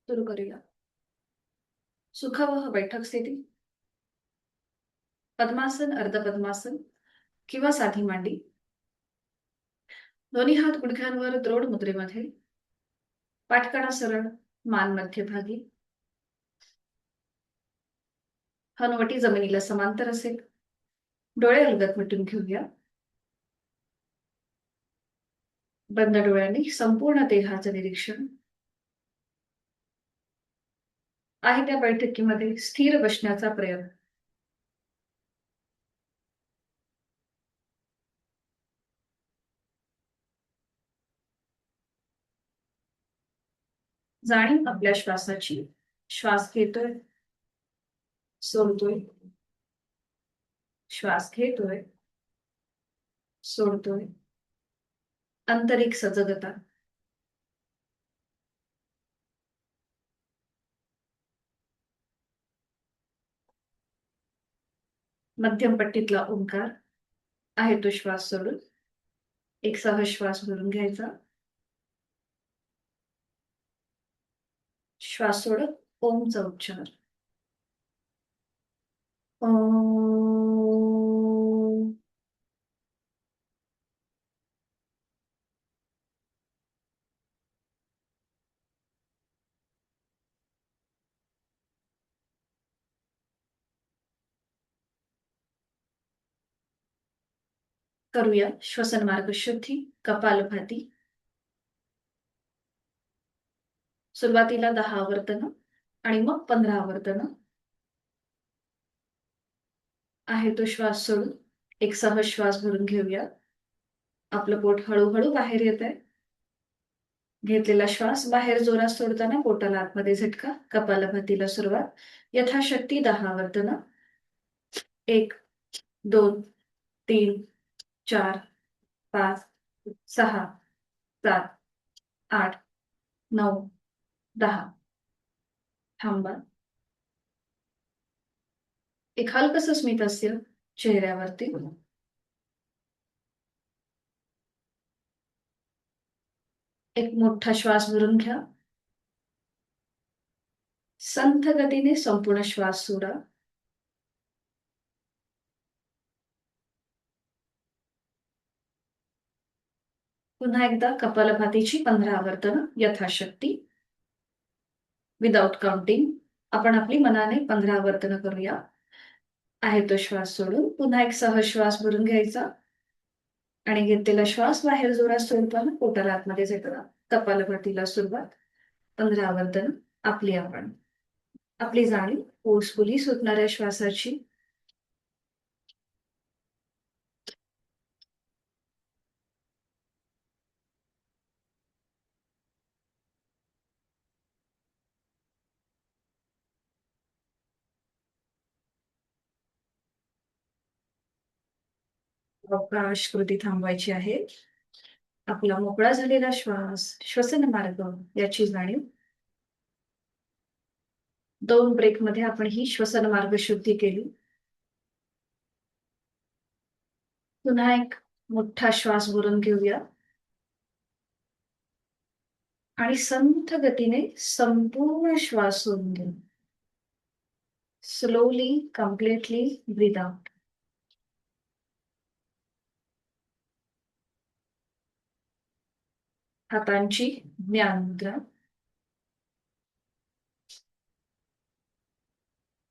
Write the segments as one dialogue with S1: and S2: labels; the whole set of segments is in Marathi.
S1: सुरू करूया. सुखावह बैठक स्थिती, पद्मासन, अर्धपद्मासन किंवा साधी मांडी. दोन्ही हात गुडघ्यांवर द्रोड मुद्रेमध्ये. पाठकणा सरळ, मान मध्यभागी. हनुवटी जमिनीला समांतर असेल. डोळे अलगद मिटून घेऊया. बंद डोळ्यांनी संपूर्ण देहाचं निरीक्षण. आहे त्या बैठकीमध्ये स्थिर बसण्याचा प्रयत्न. जाणीव आपल्या श्वासाची. श्वास घेतोय, सोडतोय. श्वास घेतोय, सोडतोय. आंतरिक सजगता. मध्यम पट्टीतला ओंकार आहे तो श्वास सोडून एक सहज श्वास भरून घ्यायचा. श्वास सोडत ओमचा उच्चार. ओम. करूया श्वसन मार्ग शुद्धी. कपालभाती. सुरुवातीला 10 आवर्तन आणि मग 15 आवर्तन. आहे तो श्वास सोडून एक सहज श्वास भरून घेऊया. आपलं पोट हळूहळू बाहेर येत आहे. घेतलेला श्वास बाहेर जोरात सोडताना पोटाला आतमध्ये झटका. कपालभातीला सुरुवात. यथाशक्ती 10 आवर्तन. 1, 2, 3, 4, 5, 6, 7, 8, 9, 10. थांबा. एक हलकस स्मित हास्य चेहऱ्यावरती. एक मोठा श्वास भरून घ्या. संथ गतीने संपूर्ण श्वास सोडा. पुन्हा एकदा कपालभातीची 15 आवर्तन यथाशक्ती. Without counting. आपण आपली मनाने 15 आवर्तन करूया. आहे तो श्वास सोडून पुन्हा एक सहज श्वास भरून घ्यायचा आणि घेतलेला श्वास बाहेर जोरात सोडताना पोटाला आतमध्ये झटका. कपालभातीला सुरुवात. 15 आवर्तन आपण. आपली जाणीव फोर्सफुली सुटणाऱ्या श्वासाची. अवकाश कृती थांबवायची आहे. आपला मोकळा झालेला श्वास, श्वसन मार्ग याची जाणीव. 2 ब्रेकमध्ये आपण ही श्वसन मार्ग शुद्धी केली. पुन्हा एक मोठा श्वास भरून घेऊया आणि संथ गतीने संपूर्ण श्वास सोडून घेऊ. Slowly completely breathe out. हातांची ज्ञान मुद्रा.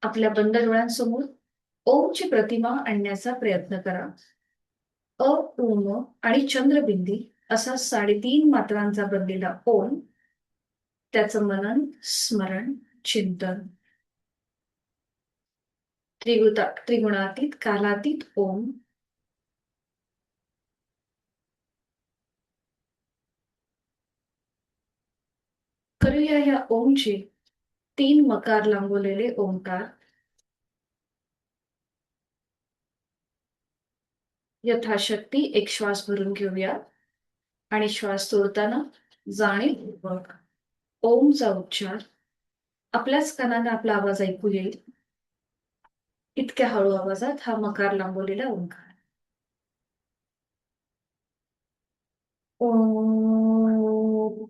S1: आपल्या बंद डोळ्यांसमोर ओमची प्रतिमा आणण्याचा प्रयत्न करा. अ, उम आणि चंद्रबिंदी असा 3.5 मात्रांचा बनलेला ओम. त्याचं मनन, स्मरण, चिंतन. त्रिगुणातीत कालातीत ओम. करूया या ओमचे 3 मकार लांबवलेले ओंकार. यथाशक्ती एक श्वास भरून घेऊया आणि श्वास सोडताना जाणीवपूर्वक ओमचा उच्चार. आपल्याच कानाने आपला आवाज ऐकू येईल इतक्या हळू आवाजात हा मकार लांबवलेला ओंकार. ओम.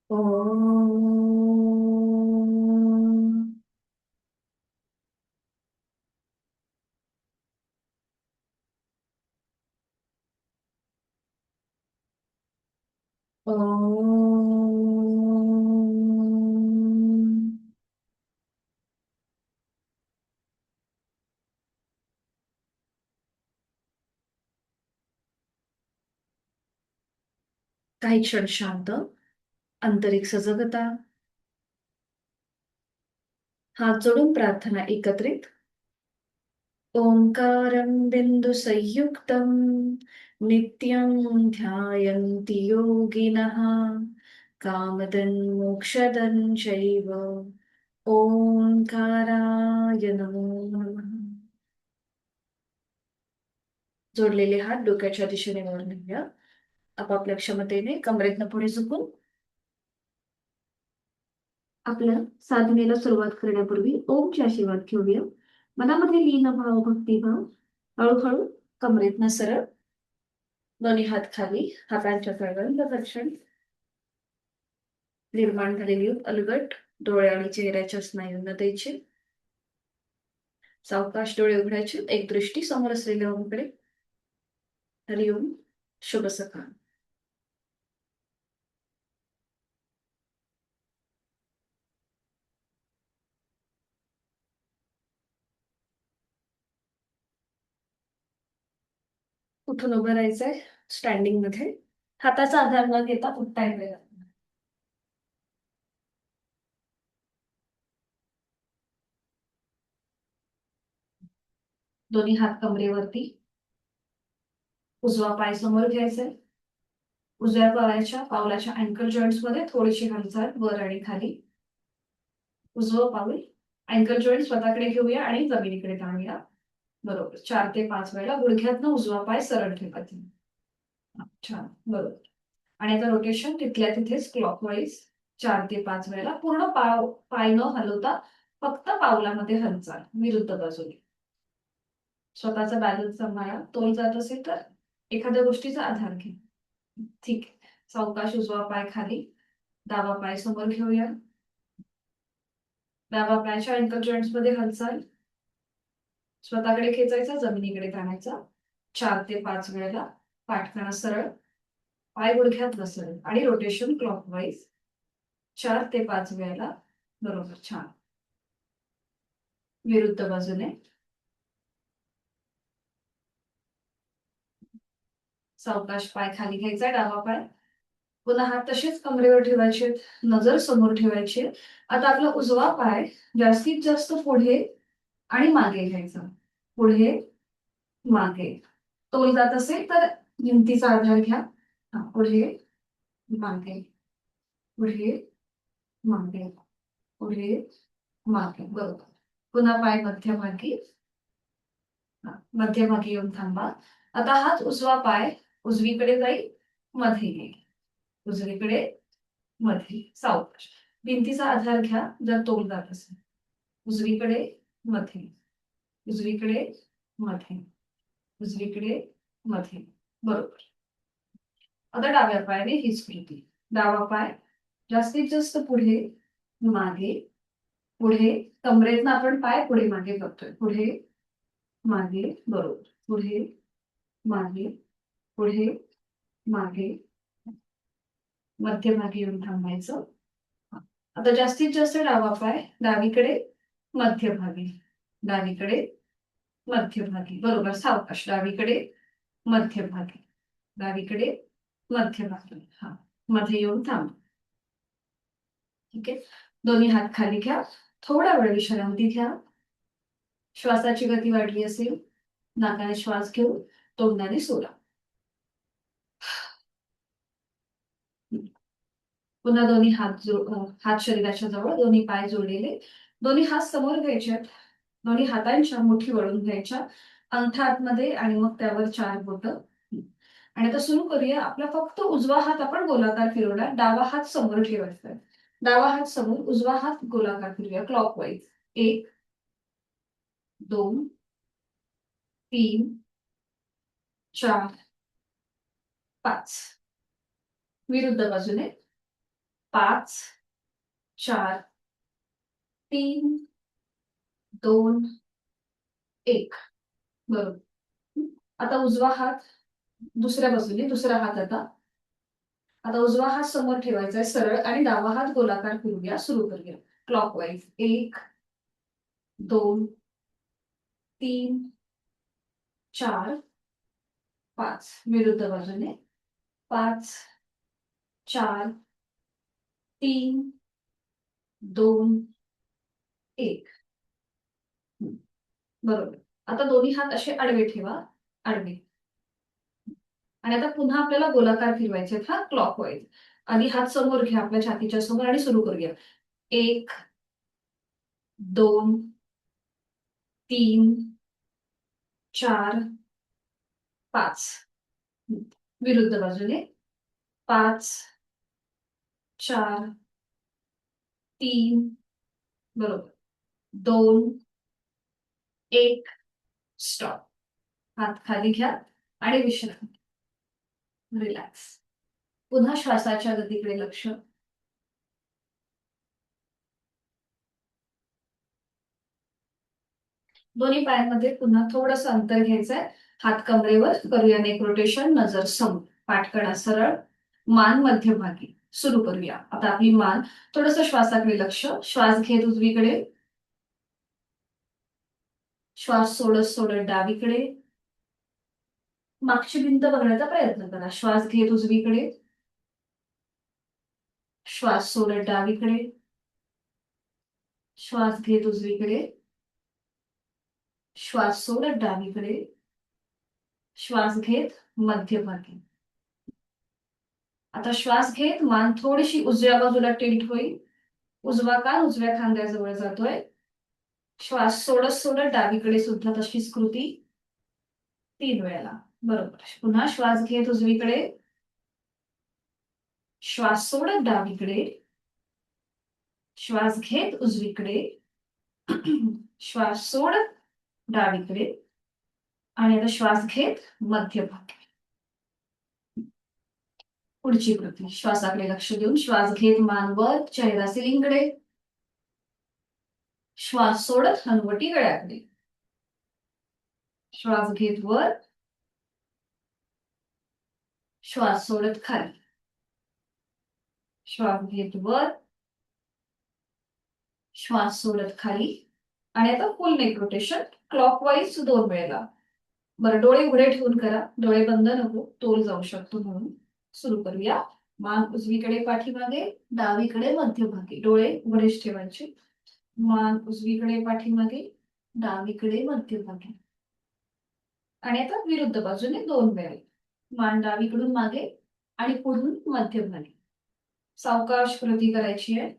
S1: ओम. ओम. काही क्षण शांत, आंतरिक सजगता, हात जोडून प्रार्थना एकत्रित. ओंकारं बिन्दुसंयुक्तं नित्यं ध्यायन्ति योगिनः कामदं मोक्षदं चैव. ओंकाराय नमो नमः. जोडलेले हात डोक्याच्या दिशेने वर नेऊया. आपापल्या क्षमतेने कमरेतनं पुढे झुकून आपल्या साधनेला सुरुवात करण्यापूर्वी ओमचे आशीर्वाद घेऊया. मनामध्ये लीन भाव, भक्तिभाव. हळूहळू कमरेतनं सरळ, दोन्ही हात खाली, हातांच्या तळव्यांना दर्शन. निर्माण झालेली अलगट डोळे आणि चेहऱ्याच्या स्नायूंना द्यायचे. सावकाश डोळे उघडायचे. एक दृष्टी समोर असलेल्या ओमकडे. हरिओम. शुभ सकाळ. उठून उभं राहायचंय स्टँडिंग मध्ये. हाताचा आधार न घेता उठता येईल. दोन्ही हात कमरेवरती. उजवा पाय समोर घ्यायचाय. उजव्या पायाच्या पावलाच्या अँकल जॉईंट्स मध्ये थोडीशी हालचाल वर आणि खाली. उजवं पाऊल अँकल जॉईंट स्वतःकडे घेऊया आणि जमिनीकडे ताणूया. बरोबर. 4 ते 5 वेळा गुडघ्यातनं उजवा पाय सरळ ठेवायचा. छान. बरोबर. आणि आता रोटेशन तिथल्या तिथेच क्लॉकवाईज 4 ते 5 वेळेला पूर्ण पाय न हलवता फक्त पावलामध्ये हालचाल विरुद्ध बाजूने. स्वतःचा बॅलन्स सांभाळा. तोल जात असेल तर एखाद्या गोष्टीचा आधार घे. ठीक आहे. सावकाश उजवा पाय खाली, डावा पाय समोर घेऊया. डावा पायाच्या अँकल जॉईंट्स मध्ये हालचाल. स्वतःकडे खेचायचा, जमिनीकडे ताणायचा. 4 ते 5 वेळेला. पाठ सरळ, पाय गुडघ्यात बसवेल आणि रोटेशन क्लॉकवाईज 4 ते 5 वेळेला. बरोबर. छान. विरुद्ध बाजूने. सावकाश पाय खाली घ्यायचा, डावा पाय. पुन्हा हात तसेच कमरेवर ठेवायचे, नजर समोर ठेवायची. आता आपला उजवा पाय जास्तीत जास्त पुढे आणि मागे घ्यायचा. पुढे, मागे. तोल जात असेल तर भिंतीचा आधार घ्या. पुढे, मागे, पुढे, मागे, पुढे, मागे. बरोबर. पुन्हा पाय मध्यभागी. मध्यभागी येऊन थांबा. आता हाच उजवा पाय उजवीकडे जाईल, मध्ये येईल. उजवीकडे, मध्ये. सावकाश. भिंतीचा आधार घ्या जर तोल जात असेल. उजवीकडे, मध्ये. उजवीकडे, मध्ये. उजवीकडे, मध्ये. बरोबर. आता डाव्या पायाने हीच कृती. डावा पाय जास्तीत जास्त पुढे, मागे, पुढे. कमरेतनं आपण पाय पुढे मागे करतोय. पुढे, मागे. बरोबर. पुढे, मागे, पुढे, मागे. मध्यभागी येऊन थांबायचं. आता जास्तीत जास्त डावा पाय डावीकडे, मध्यभागी. डावीकडे, मध्यभागी. बरोबर. सावकाश. डावीकडे, मध्यभागी. डावीकडे, मध्यभागी. हा. मध्ये येऊन थांब. ठीक आहे. दोन्ही हात खाली घ्या. थोडा वेळ विश्रांती घ्या. श्वासाची गती वाढली असेल, नाकाने श्वास घेऊन तोंडाने सोडा. पुन्हा दोन्ही हात शरीराच्या जवळ, दोन्ही पाय जोडलेले. दोन्ही हात समोर घ्यायचे. दोन्ही हातांच्या मुठी वळून घ्यायच्या. अंगठा आतमध्ये आणि मग त्यावर 4 बोट. आणि आता सुरू करूया. आपला फक्त उजवा हात आपण गोलाकार फिरवणार. डावा हात समोर ठेवायचा. डावा हात समोर, उजवा हात गोलाकार फिरूया क्लॉकवाईज. 1, 2, 3, 4, 5. विरुद्ध बाजूने. 5 4 3 2 1. बरोबर. आता उजवा हात दुसऱ्या बाजूने, दुसरा हात आता उजवा हात समोर ठेवायचा आहे सरळ आणि डावा हात गोलाकार फिरूया. सुरू करूया क्लॉकवाईज. 1 2 3 4 5. विरुद्ध बाजूने 5 4 3 2 1. बरोबर. आता दोन्ही हात असे आडवे ठेवा. आडवे. आणि आता पुन्हा आपल्याला गोलाकार फिरवायचे आहेत हा क्लॉकवाईज. आधी हात समोर घ्या आपल्या छातीच्या समोर आणि सुरू करूया. 1 2 3 4 5. विरुद्ध बाजूने 5 4 3 बरोबर 2 1. स्टॉप. हात खाली घ्या आणि विश्रांती. रिलॅक्स. पुन्हा श्वासाच्या गतीकडे लक्ष. दोन्ही पायांमध्ये पुन्हा थोडंसं अंतर घ्यायचंय. हात कमरेवर. करूया नेक रोटेशन. नजर समोर. पाठकणा सरळ. मान मध्यभागी. सुरू करूया. आता आपली मान थोडंसं श्वासाकडे लक्ष. श्वास घेत उजवीकडे. श्वास सोडत सोडत डावीकडे. मागची भिंत बघण्याचा प्रयत्न करा. श्वास घेत उजवीकडे. श्वास सोडत डावीकडे. श्वास घेत उजवीकडे. श्वास सोडत डावीकडे. श्वास घेत मध्यभागी. आता श्वास घेत मान थोडीशी उजव्या बाजूला टिल्ट होईल. उजवा कान उजव्या खांद्याजवळ जातोय. श्वास सोडत सोडत डावीकडे सुद्धा तशीच कृती 3 वेळेला. बरोबर. पुन्हा श्वास घेत उजवीकडे. श्वास सोडत डावीकडे. श्वास घेत उजवीकडे. श्वास सोडत डावीकडे. आणि आता श्वास घेत मध्यभागी. पुढची कृती. श्वासाकडे लक्ष देऊन श्वास घेत मान वर. चेहरा सिलिंगकडे. श्वास सोडत हनुवटी गळ्याकडे. श्वास घेत वर. श्वास सोडत खाली. श्वास घेत वर. श्वास सोडत खाली. आणि आता फुल नेक रोटेशन क्लॉकवाईज 2 वेळेला. बरं, डोळे उघडे ठेवून करा. डोळे बंद नको, तोल जाऊ शकतो म्हणून. सुरू करूया. मान उजवीकडे पाठीमागे. डावीकडे मध्यभागी. डोळे उघडेच ठेवायचे. मान उजवीकडे पाठीमागे. डावीकडे मध्यभागी. आणि आता विरुद्ध बाजूने 2 वेळा. मान डावीकडून मागे आणि पुढून मध्यभागी. सावकाश कृती करायची आहे.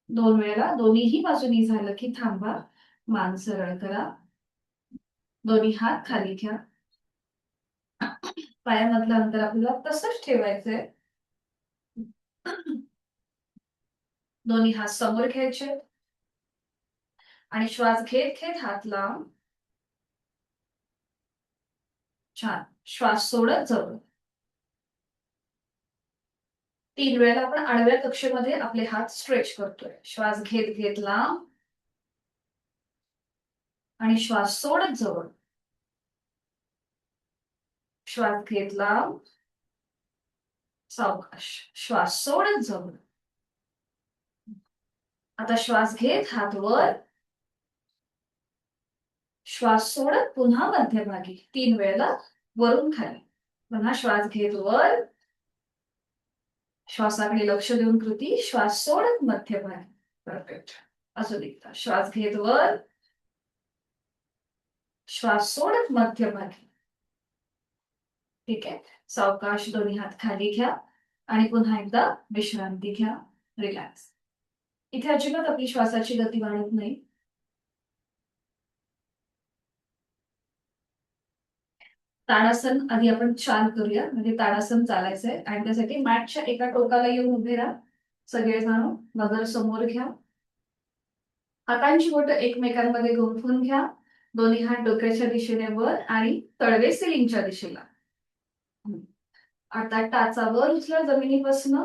S1: 2 वेळेला. दोन्हीही बाजूनी झालं की थांबा. मान सरळ करा. दोन्ही हात खाली घ्या. पायामधलं अंतर आपल्याला तसंच ठेवायचंय. दोन्ही हात समोर घ्यायचे आणि श्वास घेत घेत हात लांब. छान. श्वास सोडत जवळ. 3 वेळेला आपण आडव्या कक्षेमध्ये आपले हात स्ट्रेच करतोय. श्वास घेत घेत लांब आणि श्वास सोडत जवळ. श्वास घेत लांब. सावकाश. श्वास सोडत जवळ. आता श्वास घेत हात वर. श्वास सोडत पुन्हा मध्यभागी. 3 वेळेला वरून खाली. पुन्हा श्वास घेत वर. श्वासाकडे लक्ष देऊन कृती. श्वास सोडत मध्यभागी. परफेक्ट. अजून एकदा. श्वास घेत वर. श्वास सोडत मध्यभागी. ठीक आहे. सावकाश दोन्ही हात खाली घ्या आणि पुन्हा एकदा विश्रांती घ्या. रिलॅक्स. इथे अजिबात आपली श्वासाची गती वाढत नाही. ताडासन आधी आपण 4 करूया. म्हणजे ताडासन चालायचंय आणि त्यासाठी मॅटच्या एका टोकाला येऊन उभे राहा. सगळेजण नजर समोर घ्या. हातांची बोटं एकमेकांमध्ये गुंफून घ्या. दोन्ही हात डोक्याच्या दिशेने वर आणि तळवे सिलिंगच्या दिशेला. आता टाचा वर उचला जमिनीपासून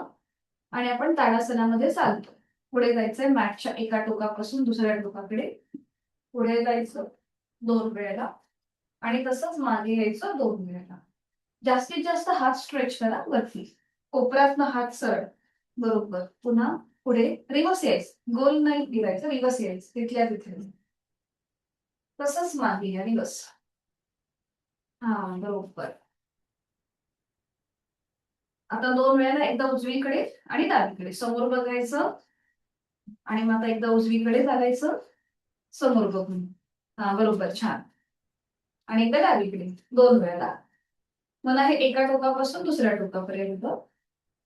S1: आणि आपण ताडासनामध्ये चालतो. पुढे जायचंय मॅटच्या एका टोकापासून दुसऱ्या टोकाकडे. पुढे जायचं 2 वेळेला आणि तसंच मागे यायचं 2 वेळेला. जास्तीत जास्त हात स्ट्रेच करा वरती. कोपऱ्यातनं हात सरळ. बरोबर. पुन्हा पुढे रिव्हर्स यायचं. गोल नाही फिरायचं, रिव्हर्स यायचं तिथल्या तिथे. तसंच मागे या रिव्हर्स. हा बरोबर. आता 2 वेळेला एकदा उजवीकडे आणि डावीकडे. समोर बघायचं आणि मग आता एकदा उजवीकडे चालायचं समोर बघून. हा बरोबर, छान. आणि एकदा डावीकडे 2 वेळेला. मला हे एका टोकापासून दुसऱ्या टोकापर्यंत.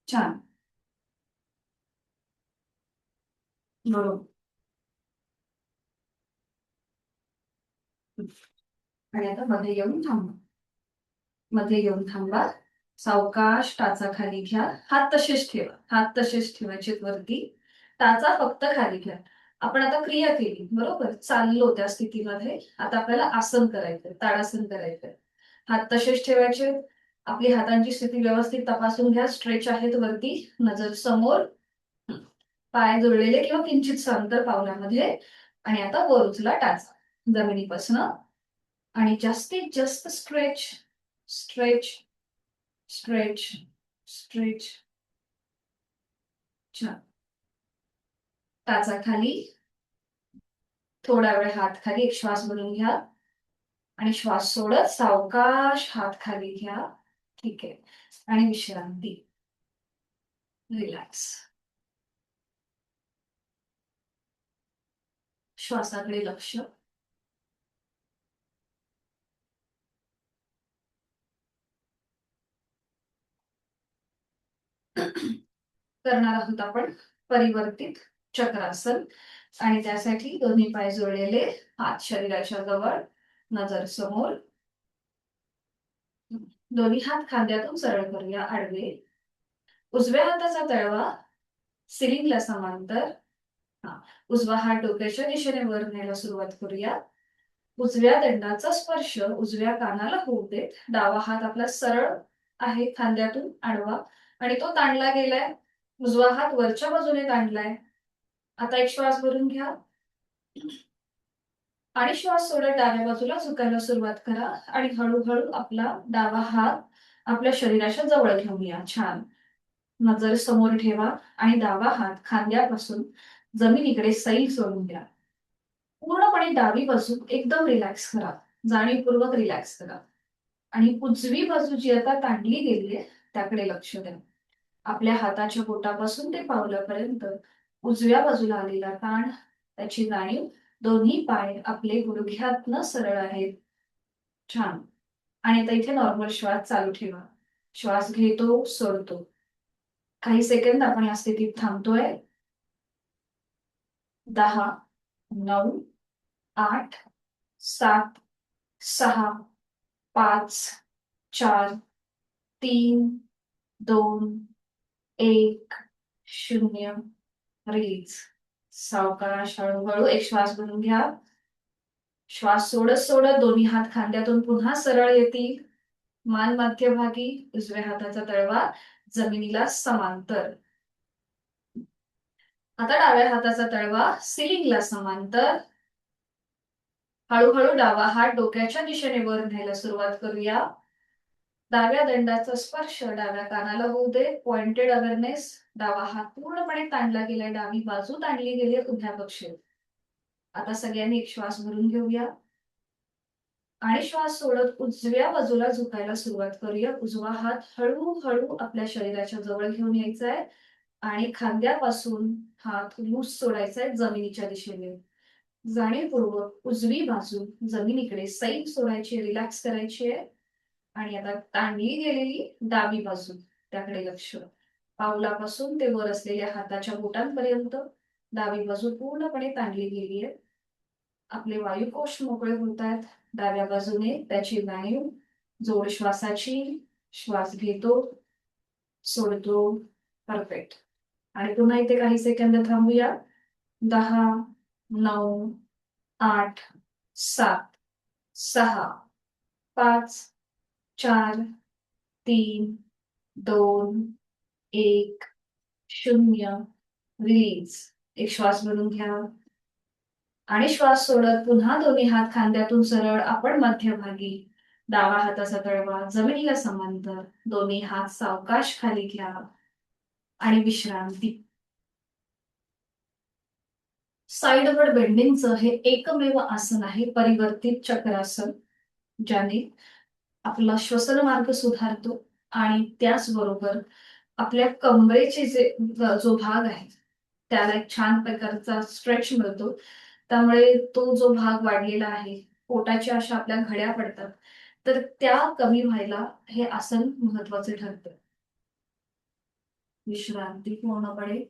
S1: छान. बरोबर. आणि आता मध्ये येऊन थांबा. मध्ये येऊन थांबा. सावकाश टाचा खाली घ्या. हात तसेच ठेवा. हात तसेच ठेवायचे वरती. टाचा फक्त खाली घ्या. आपण आता क्रिया केली बरोबर, चाललो त्या स्थितीमध्ये. आता आपल्याला आसन करायचंय, ताडासन करायचंय. हात तसेच ठेवायचे. आपली हातांची स्थिती व्यवस्थित तपासून घ्या. स्ट्रेच आहेत वरती, नजर समोर, पाय जुळलेले किंवा किंचित अंतर पावलामध्ये. आणि आता वर उचला टाचा जमिनीपासून आणि जास्तीत जास्त स्ट्रेच स्ट्रेच स्ट्रेच स्ट्रेच. छान. टाचा खाली. थोडा वेळ हात खाली, एक श्वास भरून घ्या आणि श्वास सोडत सावकाश हात खाली घ्या. ठीक आहे. आणि विश्रांती. रिलॅक्स. श्वासाकडे लक्ष. करणार आहोत आपण परिवर्तित चक्रासन. आणि त्यासाठी दोन्ही पाय जोडलेले, हात शरीराच्या जवळ, नजर समोर. दोन्ही हात खांद्यातून सरळ करूया आडवे. उजव्या हाताचा तळवा सिलिंगला समांतर. हा. उजवा हात डोक्याच्या दिशेने वर न्यायला सुरुवात करूया. उजव्या दंडाचा स्पर्श उजव्या कानाला होऊ देत. डावा हात आपला सरळ आहे खांद्यातून आडवा आणि तो ताणला गेलाय. उजवा हात वरच्या बाजूने ताणलाय. आता एक श्वास भरून घ्या आणि श्वास सोडत डाव्या बाजूला झुकायला सुरुवात करा आणि हळूहळू आपला डावा हात आपल्या शरीराच्या जवळ घेऊया. छान. नजर समोर ठेवा आणि डावा हात खांद्यापासून जमिनीकडे सैल सोडून द्या. पूर्णपणे डावी बाजू एकदम रिलॅक्स करा. जाणीवपूर्वक रिलॅक्स करा. आणि उजवी बाजू जी आता ताणली गेली आहे त्याकडे लक्ष द्या. आपल्या हाताच्या बोटापासून ते पावलापर्यंत उजव्या बाजूला आलेला ताण, त्याची जाणीव. दोन्ही पाय आपले गुडघ्यातनं सरळ आहेत. छान. आणि आता इथे नॉर्मल श्वास चालू ठेवा. श्वास घेतो, सोडतो. काही सेकंद आपण या स्थितीत थांबतोय. 10, 9, 8, 7, 6, 5, 4, 3, 2, 1, 0. रिलीज. सावकाश हळूहळू एक श्वास भरून घ्या. श्वास सोडत सोडत दोन्ही हात खांद्यातून पुन्हा सरळ येतील. मान मध्यभागी, उजव्या हाताचा तळवा जमिनीला समांतर. आता डाव्या हाताचा तळवा सिलिंगला समांतर. हळूहळू डावा हात डोक्याच्या दिशेने वर न्यायला सुरुवात करूया. डाव्या दंडाचा स्पर्श डाव्या कानाला होऊ दे. Pointed awareness. डावा हात पूर्णपणे ताणला गेलाय, डावी बाजू ताणली गेली उभ्या कक्षेत. आता सगळ्यांनी एक श्वास भरून घेऊया आणि श्वास सोडत उजव्या बाजूला झुकायला सुरुवात करूया. उजवा हात हळूहळू आपल्या शरीराच्या जवळ घेऊन यायचा आहे आणि खांद्यापासून हात लूज सोडायचा आहे जमिनीच्या दिशेने. जाणीवपूर्वक उजवी बाजू जमिनीकडे सैल सोडायची, रिलॅक्स करायची आहे. आणि आता ताणली गेलेली डावी बाजू त्याकडे लक्ष. पावलापासून ते वर असलेल्या हाताच्या बोटांपर्यंत डावी बाजू पूर्णपणे ताणली गेली आहे. आपले वायुकोश मोकळे होत आहेत डाव्या बाजूने, त्याची जाणीव. जोड श्वासाची. श्वास घेतो, सोडतो. परफेक्ट. आणि पुन्हा इथे काही सेकंद थांबूया. 10, 9, 8, 7, 6, 5, 4, 3, 2, 1, 0. रिलीज. एक श्वास भरून घ्या आणि श्वास सोडत पुन्हा दोन्ही हात खांद्यातून सरळ आपण मध्यभागी. डावा हाताचा तळवा जमिनीला समांतर. दोन्ही हात सावकाश खाली घ्या आणि विश्रांती. साइडवर बेंडिंगचं हे एकमेव आसन आहे परिवर्तित चक्रासन, ज्याने आपला श्वसन मार्ग सुधारतो आणि त्याचबरोबर आपल्या कमरेचे जो भाग आहे त्याला एक छान प्रकारचा स्ट्रेच मिळतो. त्यामुळे तो जो भाग वाढलेला आहे, पोटाच्या अशा आपल्या घड्या पडतात, तर त्या कमी व्हायला हे आसन महत्वाचे ठरतं. विश्रांती पूर्णपणे.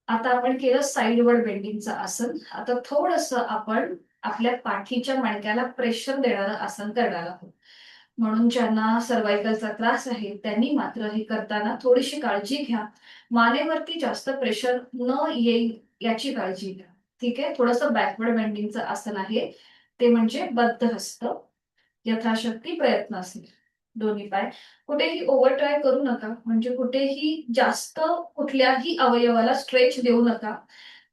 S1: आता आपण केलं साइडवर बेंडिंगचं आसन. आता थोडंसं आपण आपल्या पाठीच्या मणक्याला प्रेशर देणारं आसन करणार आहोत. म्हणून ज्यांना सर्व्हायकलचा त्रास आहे त्यांनी मात्र हे करताना थोडीशी काळजी घ्या. मानेवरती जास्त प्रेशर न येईल याची काळजी घ्या. ठीक आहे. थोडंसं बॅकवर्ड बेंडिंगचं आसन आहे. ते म्हणजे बद्धहस्त. यथाशक्ती प्रयत्न असेल. दोन्ही पाय. कुठेही ओव्हर ट्राय करू नका. म्हणजे कुठेही जास्त कुठल्याही अवयवाला स्ट्रेच देऊ नका.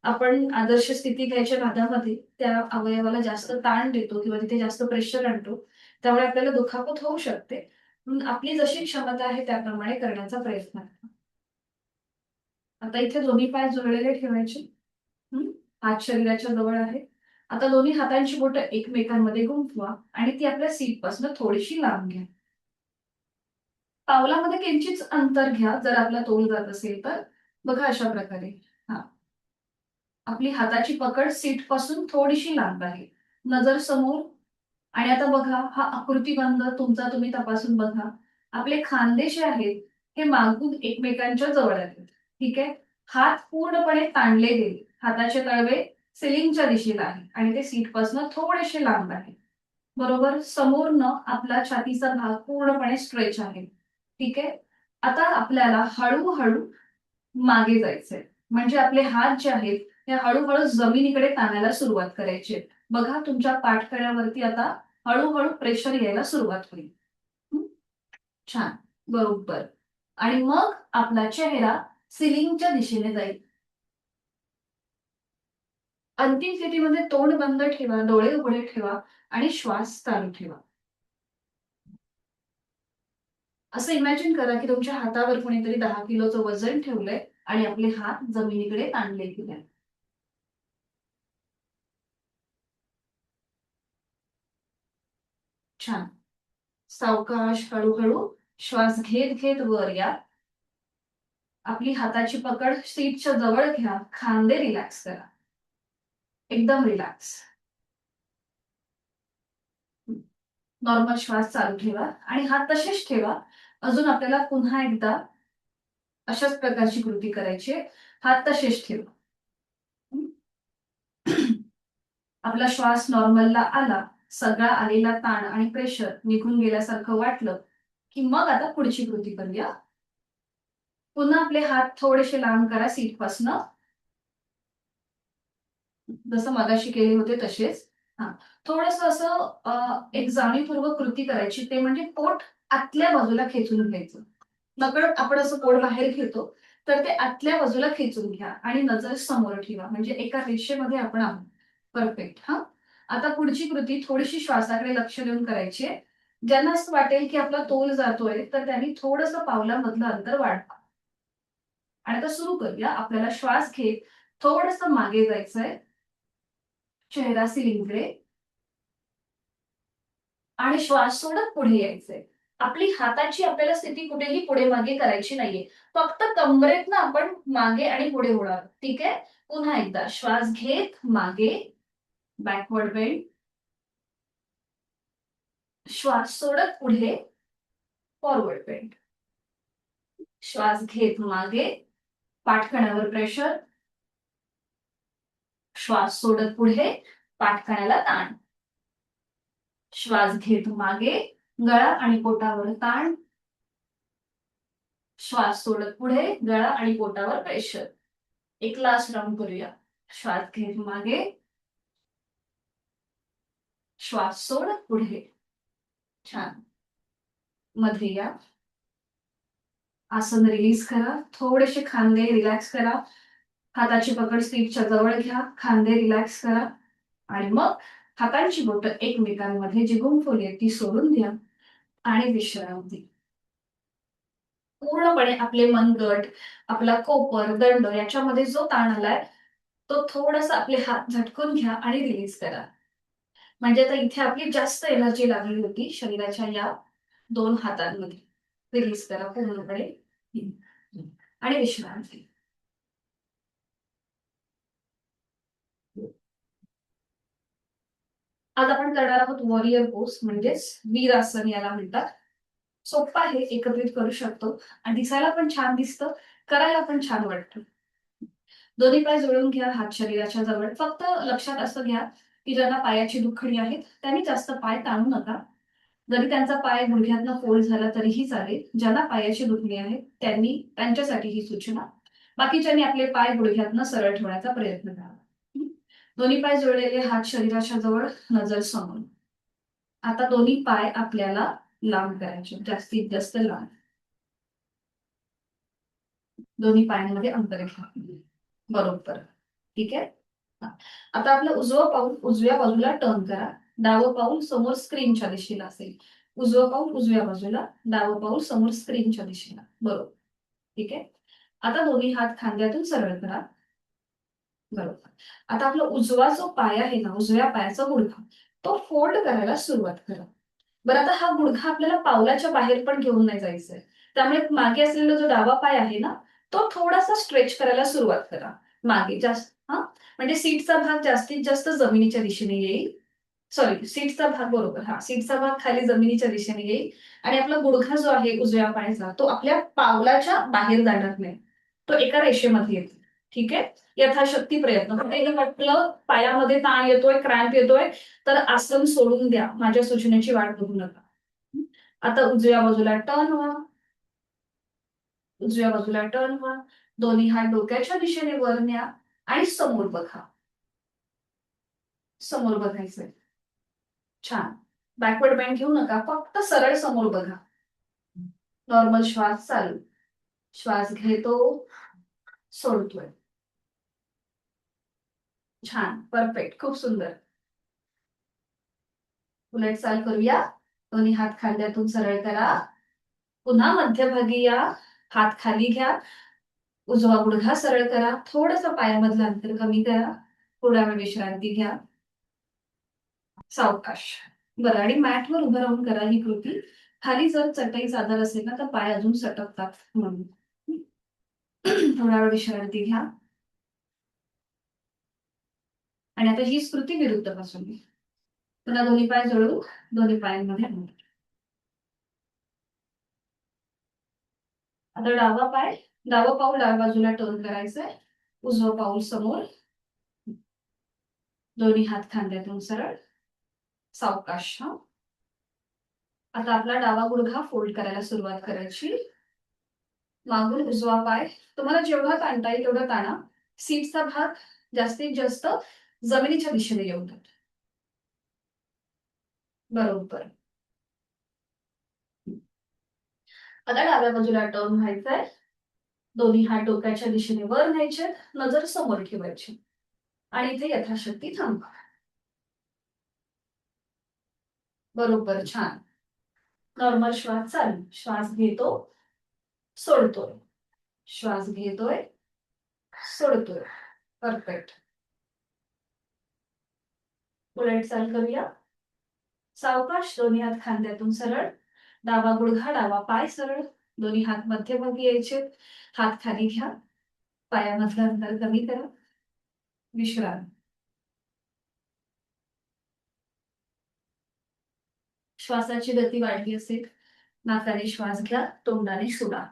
S1: आपण आदर्श स्थिती घ्यायच्या नादामध्ये त्या अवयवाला जास्त ताण देतो किंवा तिथे जास्त प्रेशर आणतो. त्यामुळे आपल्याला दुखापत होऊ शकते. म्हणून आपली जशी क्षमता आहे त्याप्रमाणे करण्याचा प्रयत्न करा. आता इथे दोन्ही पाय जुळलेले ठेवायचे. हात शरीराच्या जवळ आहे. आता दोन्ही हातांची बोटं एकमेकांमध्ये गुंफवा आणि ती आपल्या सीटपासून थोडीशी लांब घ्या. पावलामध्ये किंचित अंतर घ्या जर आपला तोल जात असेल तर. बघा अशा प्रकारे. हा. आपली हाताची पकड सीटपासून थोडीशी लांब आहे. नजर समोर. आणि आता बघा हा आकृतीबंध तुमचा तुम्ही तपासून बघा. आपले खांदे जे आहेत हे मागून एकमेकांच्या जवळ आहेत. ठीक आहे. हात पूर्णपणे ताणले गेले. हाताचे तळवे सिलिंगच्या दिशेला आहे आणि ते सीटपासून थोडेसे लांब आहे. बरोबर. समोरनं आपला छातीचा भाग पूर्णपणे स्ट्रेच आहे. ठीक आहे. आता आपल्याला हळूहळू मागे जायचंय. म्हणजे आपले हात जे आहेत हे हळूहळू जमिनीकडे ताणायला सुरुवात करायची. बघा तुमच्या पाठकड्यावरती आता हळूहळू प्रेशर यायला सुरुवात होईल. हं? छान. बरोबर. आणि मग आपला चेहरा सिलिंगच्या दिशेने जाईल. अंतिम स्थितीमध्ये तोंड बंद ठेवा, डोळे उघडे ठेवा आणि श्वास चालू ठेवा. असं इमॅजिन करा की तुमच्या हातावर कोणीतरी 10 किलोचं वजन ठेवलंय आणि आपले हात जमिनीकडे ताणले गेले. छान. सावकाश हळूहळू श्वास घेत घेत वर या. आपली हाताची पकड सीटच्या जवळ घ्या. खांदे रिलॅक्स करा. एकदम रिलॅक्स. नॉर्मल श्वास चालू ठेवा आणि हात तसेच ठेवा. अजून आपल्याला पुन्हा एकदा अशाच प्रकारची कृती करायची आहे. हात तसेच ठेवा. आपला श्वास नॉर्मलला आला, सगळा आलेला ताण आणि प्रेशर निघून गेल्यासारखं वाटलं, की मग आता पुढची कृती करूया. पुन्हा आपले हात थोडेसे लांब करा सीटपासनं. जसं मगाशी केले होते तसेच. हां. थोडंसं असं एक जाणीवपूर्वक कृती करायची ते म्हणजे पोट आतल्या बाजूला खेचून घ्यायचं. नकळत आपण असं पोट बाहेर घेतो, तर ते आतल्या बाजूला खेचून घ्या आणि नजर समोर ठेवा. म्हणजे एका रेषेमध्ये आपण आहोत. परफेक्ट. हां. आता पुढची कृती थोडीशी श्वासाकडे लक्ष देऊन करायची आहे. ज्यांना असं वाटेल की आपला तोल जातोय, तर त्यांनी थोडंसं पावलामधलं अंतर वाढवा. आणि आता सुरू करूया. आपल्याला श्वास घेत थोडंसं मागे जायचंय. चेहरा सिलिंगकडे आणि श्वास सोडत पुढे यायचंय. आपली हाताची आपल्याला स्थिती कुठेही पुढे मागे करायची नाहीये. फक्त कमरेतनं आपण मागे आणि पुढे होणार. ठीक आहे. पुन्हा एकदा श्वास घेत मागे, बॅकवर्ड बेंड. श्वास सोडत पुढे, फॉरवर्ड बेंड. श्वास घेत मागे, पाठकण्यावर प्रेशर. श्वास सोडत पुढे, पाठकण्याला ताण. श्वास घेत मागे, गळा आणि पोटावर ताण. श्वास सोडत पुढे, गळा आणि पोटावर प्रेशर. एक लास्ट राउंड करूया. श्वास घेत मागे, श्वास सोडत पुढे. छान. मध्ये या. आसन रिलीज करा. थोडेसे खांदे रिलॅक्स करा. हाताची पकड सीटच्या जवळ घ्या. खांदे रिलॅक्स करा. आणि मग हातांची बोटं एकमेकांमध्ये जी गुंफवली आहे ती सोडून द्या आणि विश्रांती. पूर्णपणे आपले मनगट, आपला कोपर, दंड याच्यामध्ये जो ताण आलाय तो थोडासा आपले हात झटकून घ्या आणि रिलीज करा. म्हणजे आता इथे आपली जास्त एनर्जी लागली होती शरीराच्या या दोन हातांमध्ये. रिलीज करा पूर्णपणे. आणि विश्रांती. आज आपण करणार आहोत वॉरियर पोज म्हणजेच वीरासन याला म्हणतात. सोप्पं आहे, एकत्रित करू शकतो आणि दिसायला पण छान दिसतं, करायला पण छान वाटतं. दोन्ही पाय जोडून घ्या, हात शरीराच्या जवळ. फक्त लक्षात असं घ्या की ज्यांना पायाची दुखणी आहे त्यांनी जास्त पाय ताणू नका. जरी त्यांचा पाय गुडघ्यातनं फोल्ड झाला तरीही चालेल. ज्यांना पायाची दुखणी आहे त्यांनी त्यांच्यासाठी ही सूचना. बाकीच्यांनी आपले पाय गुडघ्यातनं सरळ ठेवण्याचा प्रयत्न करावा. दोन्ही पाय जोडलेले, हात शरीराच्या जवळ, नजर समोर. आता दोन्ही पाय आपल्याला लांब करायचे, जास्तीत जास्त लांब. दोन्ही पायांमध्ये अंतर घ्या. बरोबर. ठीक आहे. हा. आता आपलं उजवं पाऊल उजव्या बाजूला टर्न करा. डावं पाऊल समोर स्क्रीनच्या दिशेला असेल. उजवं पाऊल उजव्या बाजूला, डावं पाऊल समोर स्क्रीनच्या दिशेला. बरोबर. ठीक आहे. आता दोन्ही हात खांद्यातून सरळ करा. बरोबर. आता आपला उजवा जो पाय आहे ना, उजव्या पायाचा गुडघा, तो फोल्ड करायला सुरुवात करा. बरं, आता हा गुडघा आपल्याला पावलाच्या बाहेर पण घेऊन नाही जायचंय. त्यामुळे मागे असलेला जो डावा पाय आहे ना, तो थोडासा स्ट्रेच करायला सुरुवात करा. मागे जास्त हा, म्हणजे सीटचा भाग जास्तीत जास्त जमिनीच्या दिशेने येईल. सॉरी, सीटचा भाग, बरोबर, हा, सीटचा भाग खाली जमिनीच्या दिशेने येईल. आणि आपला गुडघा जो आहे उजव्या पायाचा, तो आपल्या पावलाच्या बाहेर जाणार नाही. तो एका रेषेमध्ये येतो. ठीक आहे. यथाशक्ती प्रयत्न. कुठेही वाटलं पायामध्ये ताण येतोय, क्रॅम्प येतोय, तर आसन सोडून द्या. माझ्या सूचनेची वाट बघू नका. आता उजव्या बाजूला टर्न व्हा. उजव्या बाजूला टर्न व्हा. दोन्ही हात डोक्याच्या दिशेने वर न्या आणि समोर बघा. समोर बघायचंय. छान. बॅकवर्ड बेंड घेऊ नका, फक्त सरळ समोर बघा. नॉर्मल श्वास चालू. श्वास घेतो, सोडतोय. छान, परफेक्ट, खूप सुंदर. उलट चाल करूया. दोन्ही हात खांद्यातून सरळ करा. पुन्हा मध्यभागी या. हात खाली घ्या. उजवा गुडघा सरळ करा. थोडंसं पायामधलं अंतर कमी करा. थोडा वेळ विश्रांती घ्या. सावकाश. बरं, आणि मॅटवर उभं राहून करा ही कृती. खाली जर चटई चादर असेल ना तर पाय अजून सटकतात म्हणून. थोडा वेळ विश्रांती घ्या. आणि आता हीच कृती विरुद्ध बाजूने. पुन्हा दोन्ही पाय जोडून दोन्ही पायांमध्ये आणा. आता डावा पाय, डावं पाऊल डाव्या बाजूला टर्न करायचंय. उजवं पाऊल समोर. दोन्ही हात खांद्यातून सरळ. सावकाश. हा. आता आपला डावा गुडघा फोल्ड करायला सुरुवात करायची. मागून उजवा पाय. तुम्हाला जेवढा ताणता येईल तेवढा ताणा. सीटचा भाग जास्तीत जास्त जमिनीच्या दिशेने येऊ द्या. बरोबर. आता डाव्या बाजूला टर्न व्हायचंय. दोन्ही हात डोक्याच्या दिशेने वर न्यायचे, नजर समोर ठेवायची आणि इथे यथाशक्ती थांबा. बरोबर, छान. नॉर्मल श्वास चालू. श्वास घेतो, सोडतोय. श्वास घेतोय, सोडतोय. परफेक्ट. उलट चाल करूया. सावकाश. दोन्ही हात खांद्यातून सरळ. डावा गुडघा, डावा पाय सरळ. दोन्ही हात मध्यभागी यायचे. हात खाली घ्या. पायामधलं अंतर कमी करा. विश्रांती. श्वासाची गती वाढली असेल, नाकाने श्वास घ्या, तोंडाने सोडा.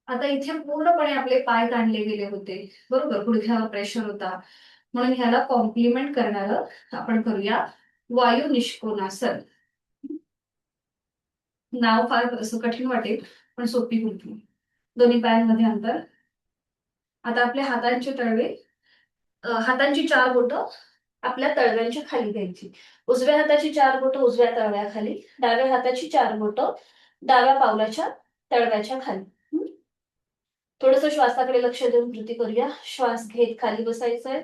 S1: आता इथे पूर्णपणे आपले पाय ताणले गेले होते. बरोबर, गुडघ्यावर प्रेशर होता. म्हणून ह्याला कॉम्प्लिमेंट करणारं आपण करूया वायू निष्कोनासन. नाव फार असं कठीण वाटेल, पण सोपी कृती. दोन्ही पायांमध्ये अंतर. आता आपल्या हातांचे तळवे, हातांची चार बोटं आपल्या तळव्यांच्या खाली घ्यायची. उजव्या हाताची 4 बोटं उजव्या तळव्याखाली, डाव्या हाताची 4 बोटं डाव्या पावलाच्या तळव्याच्या खाली. थोडंसं श्वासाकडे लक्ष देऊन कृती करूया. श्वास घेत खाली बसायचंय.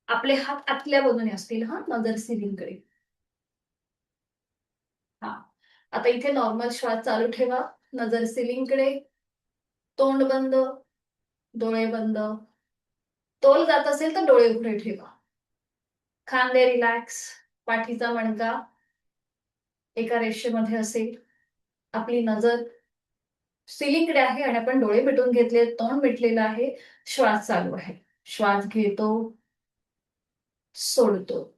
S1: आपले हात आतल्या बाजूने असतील हा, नजर सिलिंगकडे. हा, आता इथे नॉर्मल श्वास चालू ठेवा. नजर सिलिंगकडे. तोंड बंद, डोळे बंद. तोल जात असेल तर डोळे उघडे ठेवा. खांदे रिलॅक्स, पाठीचा मणका एका रेषेमध्ये असेल. आपली नजर सिलिंगकडे आहे आणि आपण डोळे मिटून घेतले, तोंड मिटलेलं आहे. श्वास चालू आहे. श्वास घेतो, सोडतो.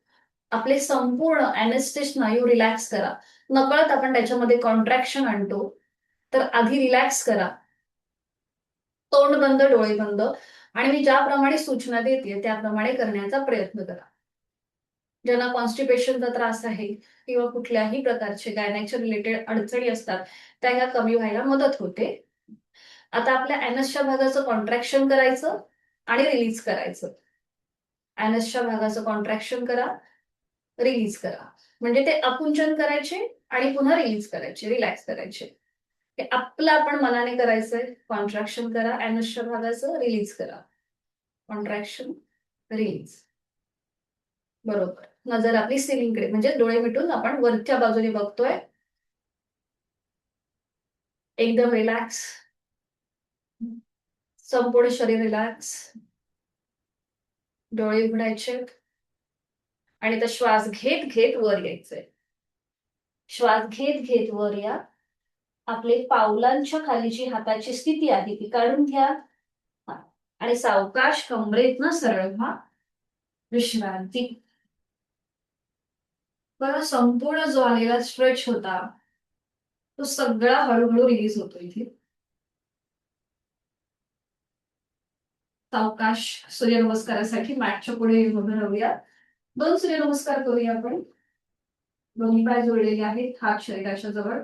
S1: आपले संपूर्ण अॅनेस्थेट स्नायू रिलॅक्स करा. नकळत आपण त्याच्यामध्ये कॉन्ट्रॅक्शन आणतो, तर आधी रिलॅक्स करा. तोंड बंद, डोळे बंद, आणि मी ज्याप्रमाणे सूचना देते त्याप्रमाणे करण्याचा प्रयत्न करा. ज्यांना कॉन्स्टिपेशनचा त्रास आहे किंवा कुठल्याही प्रकारचे गायनॅकच्या रिलेटेड अडचणी असतात त्या ह्या कमी व्हायला मदत होते. आता आपल्या अॅनसच्या भागाचं कॉन्ट्रॅक्शन करायचं आणि रिलीज करायचं. अॅनसच्या भागाचं कॉन्ट्रॅक्शन करा, रिलीज करा. म्हणजे ते आकुंचन करायचे आणि पुन्हा रिलीज करायचे, रिलॅक्स करायचे. हे आपलं आपण मनाने करायचंय. कॉन्ट्रॅक्शन करा अॅनसच्या भागाचं, रिलीज करा. Contraction, release. बरोबर. नजर आपली सिलिंगकडे, म्हणजे डोळे मिटून आपण वरच्या बाजूने बघतोय. एकदम रिलॅक्स. संपूर्ण शरीर रिलॅक्स. डोळे उघडायचे आणि तो श्वास घेत घेत वर यायचंय. श्वास घेत घेत वर या. आपले पावलांच्या खालीची हाताची स्थिती आहे ती काढून घ्या आणि सावकाश कमरेतनं सरळ व्हा. विश्रांती. बघा, संपूर्ण जो आलेला स्ट्रेच होता तो सगळा हळूहळू रिलीज होतो इथे. सावकाश सूर्यनमस्कारासाठी मॅटच्या पुढे उभं राहूया. 2 सूर्यनमस्कार करूया आपण. दोन्ही पाय जोडलेले आहेत, हात शरीराच्या जवळ.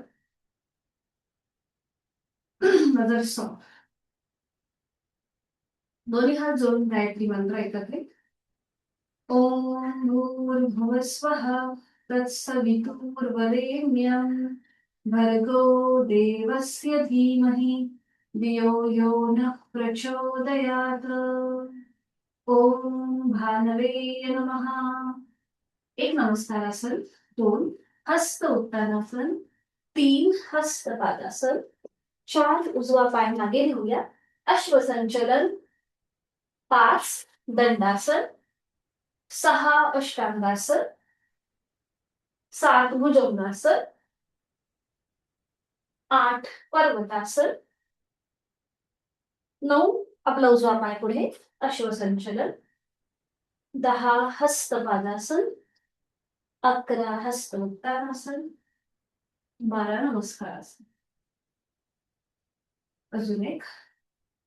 S1: नजर समोर. दोन्ही हात जोडून गायत्री मंत्र एकत्रित. ओम भूर्भुवः स्वः तत्सवितुर्वरेण्यं भर्गो देवस्य धीमहि धियो यो नः प्रचोदयात्. ओम भानवे नमः. एक नमस्कारासन, 2 हस्त उत्तानासन, 3 हस्त पादासन, 4 उजवा पाय मागे घेऊया. अश्वसंचलन, 5 दंडासन, 6 अष्टांगासन, 7 भुजंगासन, 8 पर्वतासन, 9 आपला उजवा पाय पुढे अश्वसंचलन, 10 हस्तपादासन, 11 हस्त उत्तानासन, 12 नमस्कारासन. अजून एक.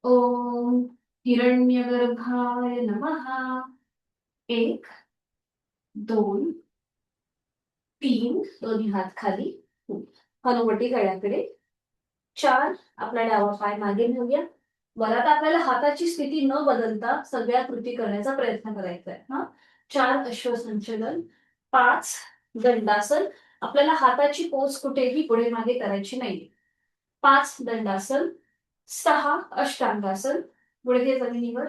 S1: ओम हिरण्यगर्भाय नमः. 1 2 3 दोन्ही हात खाली, हनुवटी गळ्याकडे. 4 आपला डावा पाय मागे घेऊया. वरात आपल्याला हाताची स्थिती न बदलता सगळ्या कृती करण्याचा प्रयत्न करायचा आहे. हा, 4 अश्वसंचलन, 5 दंडासन. आपल्याला हाताची पोच कुठेही पुढे मागे करायची नाही. 5 दंडासन, 6 अष्टांगासन. गुडघे जमिनीवर,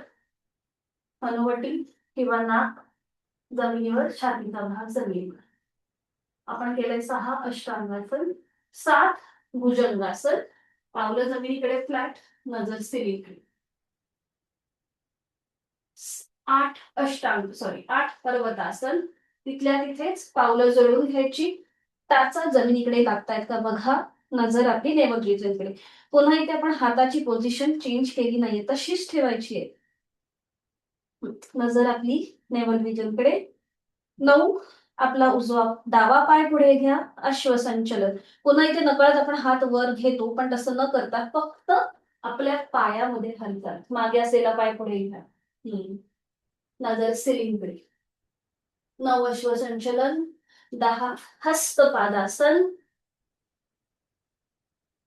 S1: हनुवटी किंवा नाक जमिनीवर, छातीचा भाग जमिनीवर. आपण केलंय 6 अष्टांगासन, 7 भुजंगासन. पावलं जमिनीकडे फ्लॅट, नजर सिलिंगकडे. 8 पर्वतासन. तिथल्या तिथेच पावलं जोडून घ्यायची. टाचा जमिनीकडे लागतायत का बघा. नजर आपली नेवद्विजनकडे. पुन्हा इथे आपण हाताची पोझिशन चेंज केली नाहीये, तशीच ठेवायची आहे. नजर आपली नेवल विजनकडे. 9 आपला डावा पाय पुढे घ्या, अश्वसंचलन. पुन्हा इथे नकळत आपण हात वर घेतो, पण तसं न करता फक्त आपल्या पायामध्ये हालचाल. मागे असलेला पाय पुढे घ्या. नजर सिलिंगकडे. 9 अश्वसंचलन, 10 हस्तपादासन,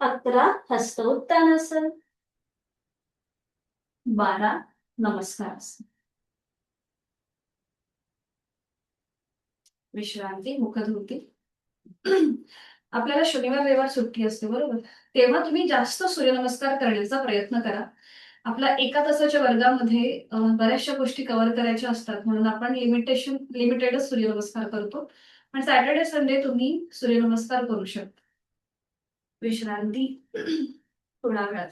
S1: 11 हस्त उत्तानासन, 12 नमस्कारासन. विश्रांती, मुखधुती. आपल्याला शनिवार रविवार सुट्टी असते बरोबर. तेव्हा तुम्ही जास्त सूर्यनमस्कार करण्याचा प्रयत्न करा. आपला एका तासाच्या वर्गामध्ये बऱ्याचशा गोष्टी कव्हर करायच्या असतात म्हणून आपण लिमिटेडच सूर्यनमस्कार करतो. पण सॅटर्डे संडे तुम्ही सूर्यनमस्कार करू शकता. विश्रांती थोडा वेळात.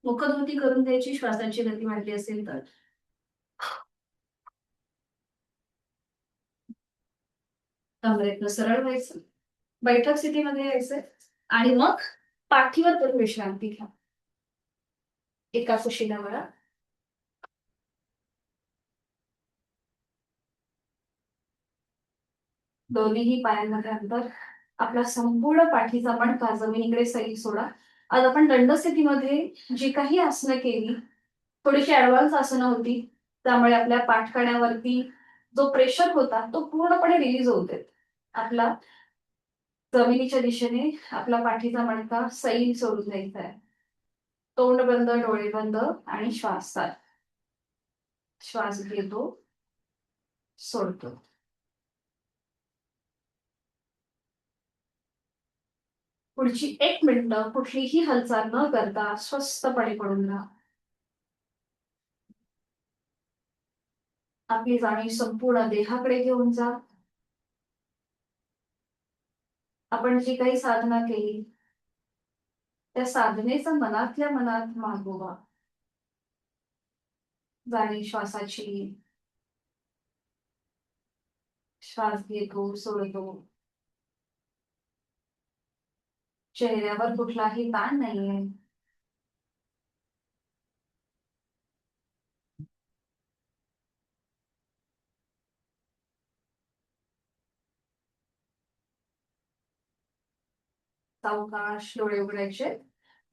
S1: मुखधुती करून घ्यायची, श्वासाची गती वाढली असेल तर. कमरेतनं सरळ व्हायचं, बैठक स्थितीमध्ये यायचंय आणि मग पाठीवर पण विश्रांती घ्या. एका कुशीला वळा. दोन्हीही पायांमध्ये अंतर. आपला संपूर्ण पाठीचा मणका जमिनीकडे सैल सोडा. आज आपण दंड स्थितीमध्ये जी काही आसनं केली, थोडीशी ऍडव्हान्स आसनं होती, त्यामुळे आपल्या पाठकण्यावरती जो प्रेशर होता तो पूर्णपणे रिलीज होते. आपला जमिनीच्या दिशेने आपला पाठीचा मणका सैल सोडून द्यायचा आहे. तोंड बंद, डोळे बंद आणि श्वास चाल. श्वास घेतो, सोडतो. पुढची 1 मिनिट कुठलीही हालचाल न करता स्वस्थपणे पडून राहा. आपली जाणीव संपूर्ण देहाकडे घेऊन जा. आपण जी काही साधना केली त्या साधनेचा मनातल्या मनात मागोवा. जाणीव श्वासाची. श्वास घेतो, सोडतो. चेहऱ्यावर कुठलाही ताण नाहीये. सावकाश डोळे उघडायचे.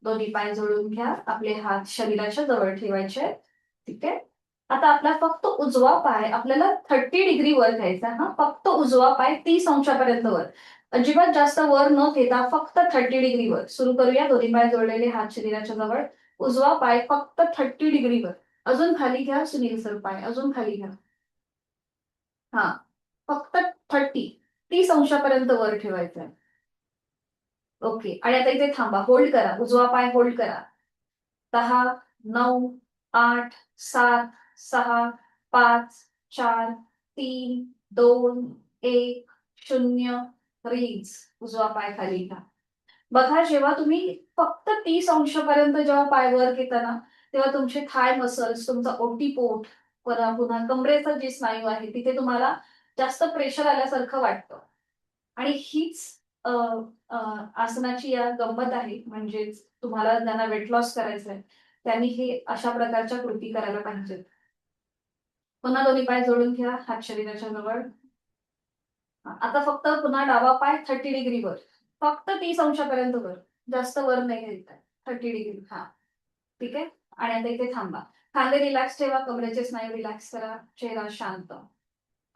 S1: दोन्ही पाय जोडून घ्या. आपले हात शरीराच्या जवळ ठेवायचे. ठीक आहे. आता आपला फक्त उजवा पाय आपल्याला 30 डिग्री वर घ्यायचा. हा फक्त उजवा पाय 30 अंशापर्यंत वर. अजिबात जास्त वर न घेता फक्त 30 डिग्री वर. सुरू करूया. दोन्ही पाय जोडलेले, हात शरीराच्या जवळ. उजवा पाय फक्त 30 डिग्री वर. अजून खाली घ्या. सुनील सर पाय अजून खाली घ्या. हा फक्त 30 अंशापर्यंत वर ठेवायचं आहे. ओके. आणि आता इथे थांबा. होल्ड करा. उजवा पाय होल्ड करा. 10, 9, 8, 7, 6, 5, 4, 3, 2, 1, 0. रिलीज. उजवा पाय खाली घ्या. बघा, जेव्हा तुम्ही फक्त 30 अंशापर्यंत जेव्हा पाय वर घेता ना, तेव्हा तुमचे थाय मसल्स, तुमचा ओटीपोट, पुन्हा कमरेचा जे स्नायू आहे तिथे तुम्हाला जास्त प्रेशर आल्यासारखं वाटतं. आणि हीच अ, अ, आसनाची या गंमत आहे. म्हणजेच तुम्हाला ज्यांना वेट लॉस करायचं आहे त्यांनी हे अशा प्रकारच्या कृती करायला पाहिजेत. पुन्हा दोन्ही पाय जोडून घ्या. हात शरीराच्या जवळ. आता फक्त पुन्हा डावा पाय 30 डिग्री वर. फक्त 30 अंशापर्यंत वर. जास्त वर नाही घ्यायचं. 30 डिग्री. हा ठीक आहे. आणि आता इथे थांबा. खांदे रिलॅक्स ठेवा. कमरेचे स्नायू रिलॅक्स करा. चेहरा शांत.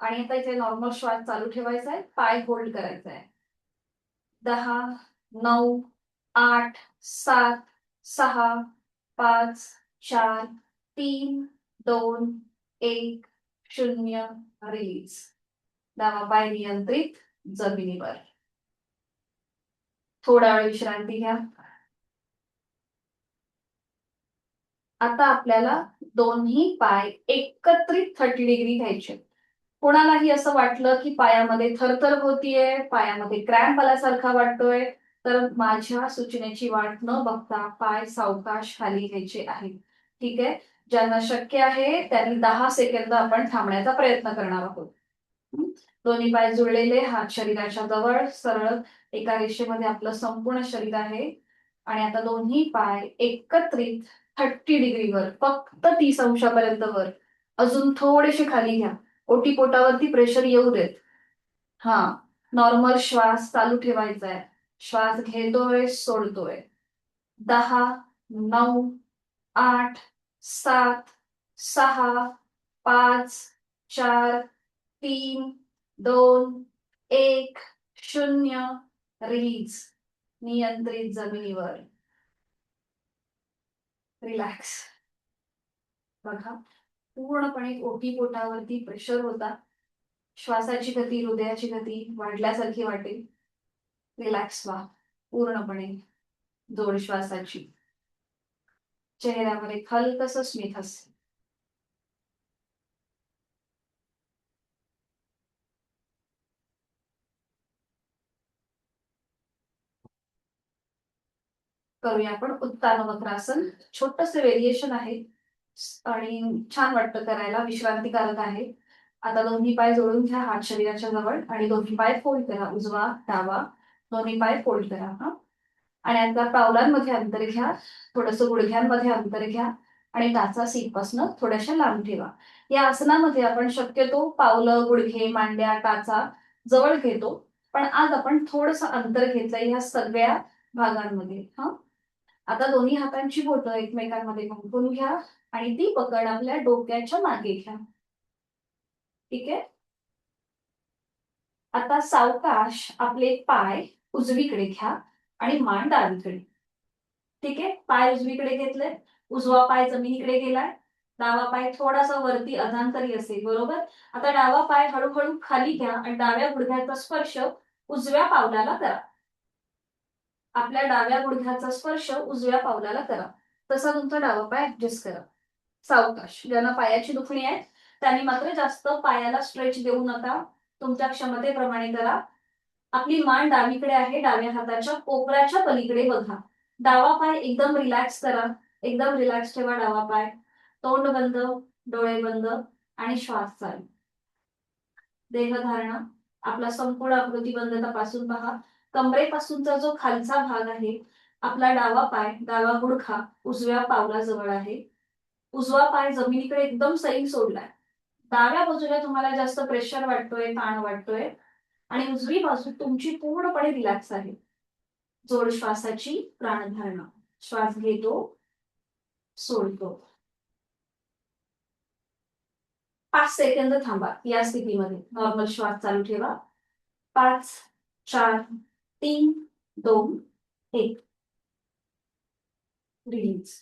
S1: आणि आता इथे नॉर्मल श्वास चालू ठेवायचा आहे. पाय होल्ड करायचा आहे. 10, 9, 8, 7, 6, 5, 4, 3, 2, 1, 0. रिलीज. डावा पाय नियंत्रित जमिनीवर. थोडा वेळ विश्रांती घ्या. आता आपल्याला दोन्ही पाय एकत्रित 30 डिग्री घ्यायचे. कोणालाही असं वाटलं की पायामध्ये थरथर होतीये, पायामध्ये क्रॅम्प आल्यासारखा वाटतोय, तर माझ्या सूचनेची वाट न बघता पाय सावकाश खाली घ्यायचे आहेत. ठीक आहे. ज्यांना शक्य आहे त्यांनी 10 सेकंद आपण थांबण्याचा प्रयत्न करणार आहोत. हं? दोन्ही पाय जुळलेले, हात शरीराच्या जवळ, सरळ एका रेषेमध्ये आपलं संपूर्ण शरीर आहे. आणि आता दोन्ही पाय एकत्रित 30 डिग्रीवर, फक्त 30 अंशापर्यंत वर. अजून थोडेसे खाली घ्या. ओटीपोटावरती प्रेशर येऊ देत. हा नॉर्मल श्वास चालू ठेवायचा आहे. श्वास घेतोय, सोडतोय. 10, 9, 8, 7, 6, 5, 4, 3, 2, 1, 0. रिलीज. नियंत्रित जमिनीवर. रिलॅक्स. बघा, पूर्णपणे ओटीपोटावरती प्रेशर होता. श्वासाची गती, हृदयाची गती वाढल्यासारखी वाटेल. रिलॅक्स व्हा पूर्णपणे. जोड श्वासाची. चेहऱ्यावर एक हलकसं स्मित हास्य. करूया आपण उत्तान वक्रासन. छोटस व्हेरिएशन आहे आणि छान वाटतं करायला, विश्रांतीकारक आहे. आता दोन्ही पाय जोडून घ्या हात शरीराच्या जवळ आणि दोन्ही पाय फोल्ड करा. उजवा डावा दोन्ही पाय फोल्ड करा. हा, आणि आता पावलांमध्ये अंतर घ्या. थोडंसं गुडघ्यांमध्ये अंतर घ्या आणि टाचा सीटपासून थोड्याशा लांब ठेवा. या आसनामध्ये आपण शक्यतो पावलं, गुडघे, मांड्या, टाचा जवळ घेतो, पण आज आपण थोडंसं अंतर घेतलंय ह्या सगळ्या भागांमध्ये. हा, आता दोन्ही हातांची बोटं एकमेकांमध्ये गुंफून घ्या आणि ती पकड आपल्या डोक्याच्या मागे घ्या. ठीक आहे. आता सावकाश आपले पाय उजवीकडे घ्या आणि मान डावीकडे. ठीक आहे. पाय उजवीकडे घेतले, उजवा पाय जमिनीकडे गेलाय, डावा पाय थोडासा वरती अधांतरी असेल. बरोबर. आता डावा पाय हळूहळू खाली घ्या आणि डाव्या गुडघ्याचा स्पर्श उजव्या पावलाला करा. आपल्या डाव्या गुडघ्याचा स्पर्श उजव्या पावलाला करा. तसा तुमचा डावा पाय ऍडजस्ट करा. सावकाश. ज्यांना पायाची दुखणी आहे त्यांनी मात्र जास्त पायाला स्ट्रेच देऊ नका. तुमच्या क्षमतेप्रमाणे करा. आपली मान डावीकडे आहे. डाव्या हाताच्या कोपऱ्याच्या पलीकडे बघा. डावा पाय एकदम रिलॅक्स करा. एकदम रिलॅक्स ठेवा डावा पाय. तोंड बंद, डोळे बंद आणि श्वास चालू. देहधारणा. आपला संपूर्ण आकृतीबंध तपासून पहा. कमरेपासूनचा जो खालचा भाग आहे, आपला डावा पाय, डावा गुडघा उजव्या पावलाजवळ आहे. उजवा पाय जमिनीकडे एकदम सैल सोडलाय. डाव्या बाजूला तुम्हाला जास्त प्रेशर वाटतोय, ताण वाटतोय आणि उजवी बाजू तुमची पूर्णपणे रिलॅक्स आहे. जोड श्वासाची प्राणधारणा. श्वास घेतो, सोडतो. 5 सेकंद थांबा या स्थितीमध्ये. नॉर्मल श्वास चालू ठेवा. 5, 4, 3, 2, 1. रिलीज.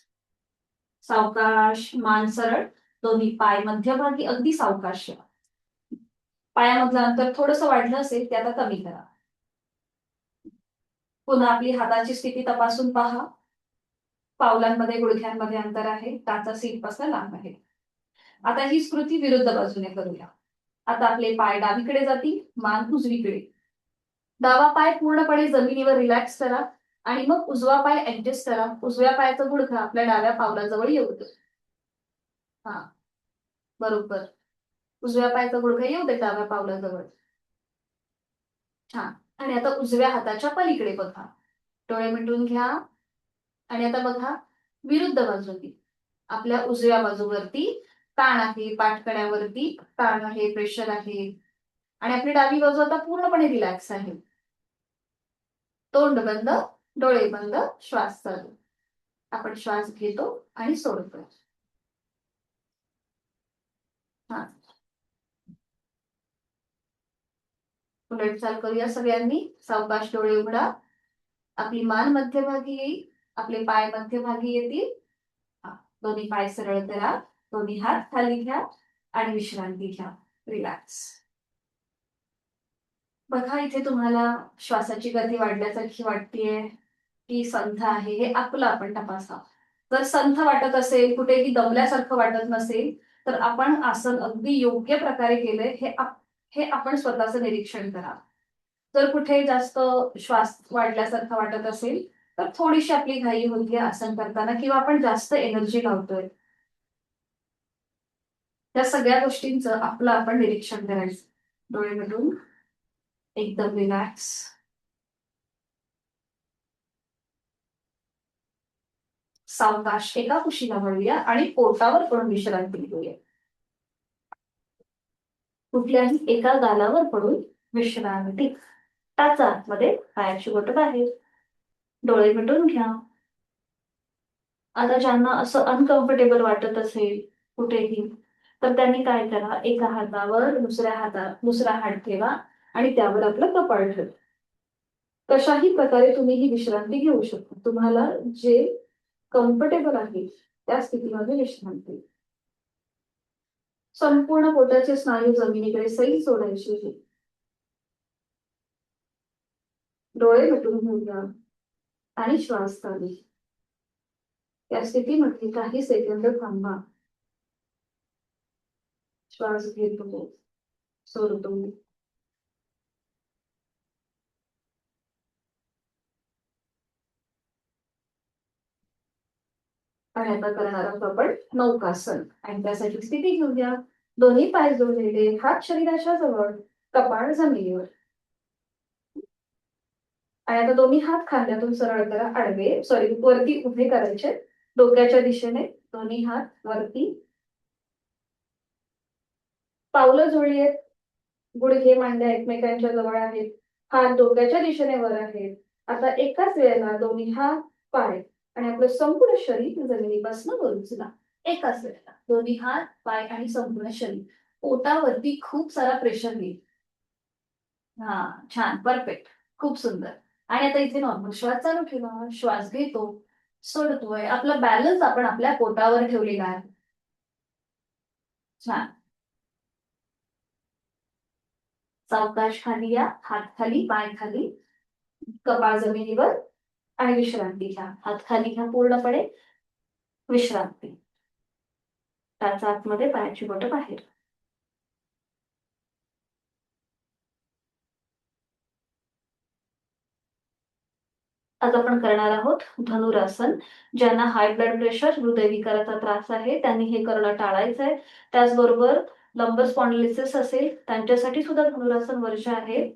S1: सावकाश. मान सरळ. दोन्ही पाय मध्यभागी अगदी सावकाश. पायामधलं अंतर थोडंसं वाढलं असेल ते आता कमी करा. पुन्हा आपली हाताची स्थिती तपासून पहा. पावलांमध्ये गुडघ्यांमध्ये अंतर आहे. टाचा सीटपासून लांब आहे. आता ही कृती विरुद्ध बाजूने करूया. आता आपले पाय डावीकडे जातील, मान उजवीकडे. डावा पाय पूर्णपणे जमिनीवर रिलॅक्स करा आणि मग उजवा पाय ऍडजस्ट करा. उजव्या पायाचा गुडघा आपल्या डाव्या पावलाजवळ येऊ दे. हा, बरोबर. उजव्या पायाचा गुडघा येऊ दे डाव्या पावलाजवळ. छान. आणि आता उजव्या हाताच्या पलीकडे बघा. डोळे मिटून घ्या आणि आता बघा विरुद्ध बाजूनी. आपल्या उजव्या बाजूवरती ताण आहे, पाठकड्यावरती ताण आहे, प्रेशर आहे आणि आपली डावी बाजू आता पूर्णपणे रिलॅक्स आहे. तोंड बंद, डोळे बंद, श्वास चालू. आपण श्वास घेतो आणि सोडतो. हा, उलट चाल करूया सगळ्यांनी. सावकाश डोळे उघडा. आपली मान मध्यभागी येईल, आपले पाय मध्यभागी येतील. दोन्ही पाय सरळ करा. दोन्ही हात खाली घ्या आणि विश्रांती घ्या. रिलॅक्स. बघा इथे तुम्हाला श्वासाची गती वाढल्यासारखी वाटतेय की संथ आहे, हे आपलं आपण तपासा. जर संथ वाटत असेल, कुठेही दमल्यासारखं वाटत नसेल, तर आपण आसन अगदी योग्य प्रकारे केलंय हे आपण स्वतःचं निरीक्षण करा. जर कुठे जास्त श्वास वाढल्यासारखं वाटत असेल तर थोडीशी आपली घाई होतीये आसन करताना किंवा आपण जास्त एनर्जी लावतोय. त्या सगळ्या गोष्टींचं आपलं आपण निरीक्षण करायचं. डोळे मिटून एकदम रिलॅक्स. सावकाश एका कुशीला वळूया आणि पोटावर पडून विश्रांती घेऊया. कुठल्याही एका गालावर पडून विश्रांती. टाचा आतमध्ये, पायाची बोटं बाहेर. डोळे मिटून घ्या. आता ज्यांना असं अनकम्फर्टेबल वाटत असेल कुठेही, तर त्यांनी काय करा, एका हातावर दुसरा हात ठेवा आणि त्यावर आपलं कपाळ ठेवा. कशाही प्रकारे तुम्ही ही विश्रांती घेऊ शकता. तुम्हाला जे कम्फर्टेबल आहे त्या स्थितीमध्ये विश्रांती. संपूर्ण पोटाचे स्नायू जमिनीकडे सैल सोडायचे. डोळे मिटून घेऊया आणि श्वास काढू. या स्थितीमध्ये काही सेकंद थांबा. श्वास घेतो, सोडतो. आणि आता करणार आहोत आपण नौकासन. आणि त्यासाठी स्थिती घेऊया. दोन्ही पाय जोडलेले, हात शरीराच्या जवळ, कपाळ जमिनीवर. आणि आता दोन्ही हात खांद्यातून सरळ करा, आडवे सॉरी वरती उभे करायचे, डोक्याच्या दिशेने दोन्ही हात वरती. पावलं जुळली आहेत, गुडघे मांड्या एकमेकांच्या जवळ आहेत, हात डोक्याच्या दिशेने वर आहेत. आता एकाच वेळेला दोन्ही हात, पाय आणि आपलं संपूर्ण शरीर जमिनीपासून वर उचला. एकाच वेळेला दोन्ही हात, पाय आणि संपूर्ण शरीर. पोटावरती खूप सारा प्रेशर येईल. हा, छान, परफेक्ट, खूप सुंदर. आणि आता इथे नॉर्मल श्वास चालू ठेवा. श्वास घेतो, सोडतोय. आपला बॅलन्स आपण आपल्या पोटावर ठेवलेला आहे. छान. सावकाश खाली या, हात खाली, पाय खाली, कपाळ जमिनीवर आणि विश्रांती घ्या. हात खाली घ्या पूर्णपणे, विश्रांती. टाचा आतमध्ये, पायाची बोटं बाहेर. आज आपण करणार आहोत धनुरासन. ज्यांना हाय ब्लड प्रेशर, हृदयविकाराचा त्रास आहे त्यांनी हे करणं टाळायचं आहे. त्याचबरोबर लंबर स्पॉन्डिलिसिस असेल त्यांच्यासाठी सुद्धा धनुरासन वर्ज आहे.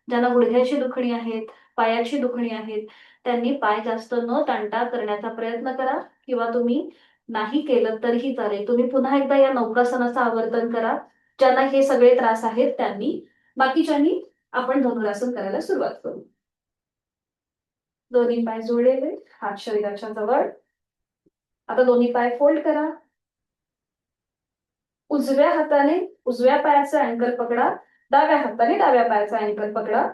S1: ज्यांना गुडघ्याची दुखणी आहेत, पायाची दुखणी आहेत, त्यांनी पाय जास्त न ताणता करण्याचा प्रयत्न करा. किंवा तुम्ही नाही केलं तरीही चालेल. तुम्ही पुन्हा एकदा या नौकासनाचं आवर्तन करा. ज्यांना हे सगळे त्रास आहेत त्यांनी. बाकीच्यांनी आपण धनुरासन करायला सुरुवात करू. दोन्ही पाय जोडलेले, हात शरीराच्या जवळ. आता दोन्ही पाय फोल्ड करा. उजव्या हाताने उजव्या पायाचा अँकल पकडा, डाव्या हाताने डाव्या पायाचा अँकल पकडा.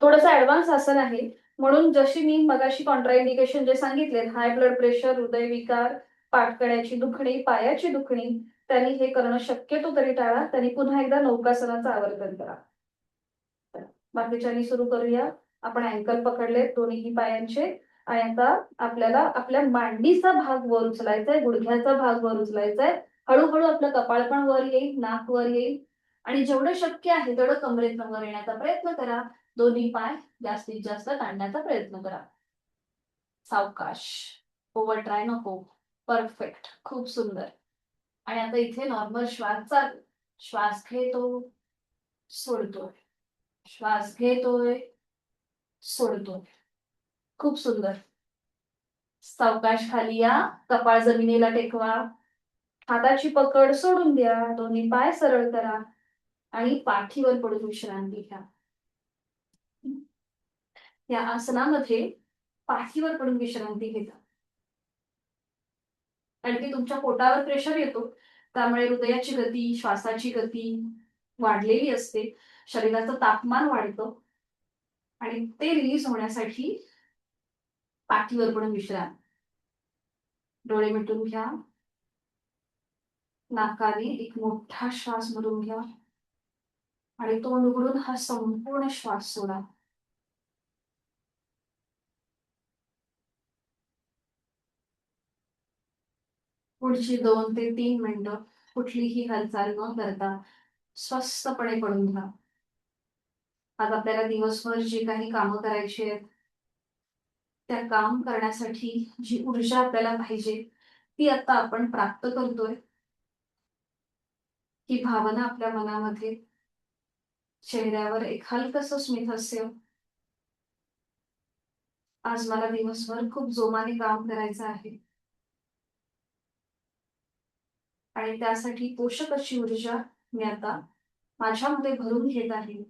S1: थोडंसं ऍडव्हान्स आसन आहे, म्हणून जशी मी मगाशी कॉन्ट्राइंडिकेशन जे सांगितले, हाय ब्लड प्रेशर, हृदयविकार, पाठकड्याची दुखणी, पायाची दुखणी, त्यांनी हे करणं शक्यतो तरी टाळा. त्यांनी पुन्हा एकदा नौकासनाचं आवर्तन करा. बाकीच्यांनी सुरू करूया. आपण अँकल पकडले दोन्ही पायांचे. आणि आता आपल्याला आपल्या मांडीचा भाग वर उचलायचा आहे, गुडघ्याचा भाग वर उचलायचा आहे. हळूहळू आपलं कपाळ पण वर येईल, नाक वर येईल. आणि जेवढं शक्य आहे तेवढं कमरेतनं वर येण्याचा प्रयत्न करा. दोन्ही पाय जास्तीत जास्त ताणण्याचा प्रयत्न करा. सावकाश, ओव्हर ट्राय नको. परफेक्ट, खूप सुंदर. आणि आता इथे नॉर्मल श्वास चालू. श्वास घेतो, सोडतोय. श्वास घेतोय, सोडतोय. खूप सुंदर. सावकाश खाली या, कपाळ जमिनीला टेकवा. हाताची पकड सोडून द्या, दोन्ही पाय सरळ करा आणि पाठीवर पडून विश्रांती घ्या. या आसनामध्ये पाठीवर पडून विश्रांती घेता. कारण की तुमच्या पोटावर प्रेशर येतो, त्यामुळे हृदयाची गती, श्वासाची गती वाढलेली असते, शरीराचं तापमान वाढतं आणि ते रिलीज होण्यासाठी पाठीवर पडून विश्रांती. डोळे मिटून घ्या. नाकाने एक मोठा श्वास भरून घ्या आणि तोंड उघडून हा संपूर्ण श्वास सोडा. पुढची 2 ते 3 मिनिटं कुठलीही हालचाल न करता स्वस्थपणे पडून घ्या. आज आपल्याला दिवसभर जी काही कामं करायची आहेत, त्या काम करण्यासाठी जी ऊर्जा आपल्याला पाहिजे ती आता आपण प्राप्त करतोय. ही भावना आपल्या मनामध्ये, चेहऱ्यावर एक हलकसं स्मितहास्य. आज मला दिवसभर खूप जोमाने काम करायचं आहे आणि त्यासाठी पोषक अशी ऊर्जा मी आता माझ्यामध्ये भरून घेत आहे.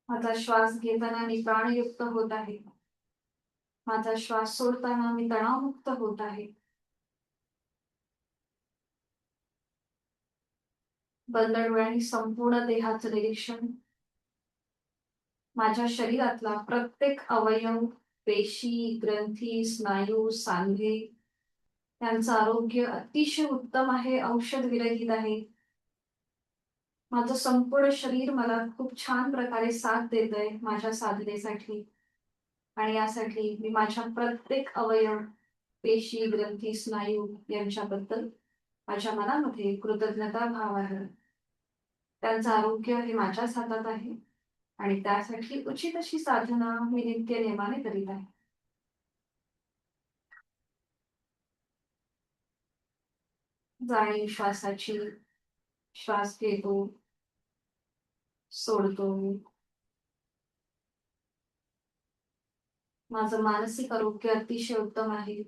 S1: माझा श्वास घेताना मी प्राणयुक्त होत आहे. माझा श्वास सोडताना मी तणावमुक्त होत आहे. बंद डोळ्यांनी संपूर्ण देहाचं निरीक्षण. माझ्या शरीरातला प्रत्येक अवयव पेशी, ग्रंथी, स्नायू, सांधे यांचं आरोग्य अतिशय उत्तम आहे, औषध विरहित आहे. माझं संपूर्ण शरीर मला खूप छान प्रकारे साथ देतंय माझ्या साधनेसाठी आणि यासाठी मी माझ्या प्रत्येक अवयव, पेशी, ग्रंथी, स्नायू यांच्याबद्दल माझ्या मनामध्ये कृतज्ञता भाव आहे. त्यांचं आरोग्य हे माझ्याच हातात आहे आणि त्यासाठी उचित अशी साधना मी नित्यनेमाने करीत आहे. जाणीव श्वासाची, श्वास घेतो, सोडतो. माझं मानसिक आरोग्य अतिशय उत्तम आहे.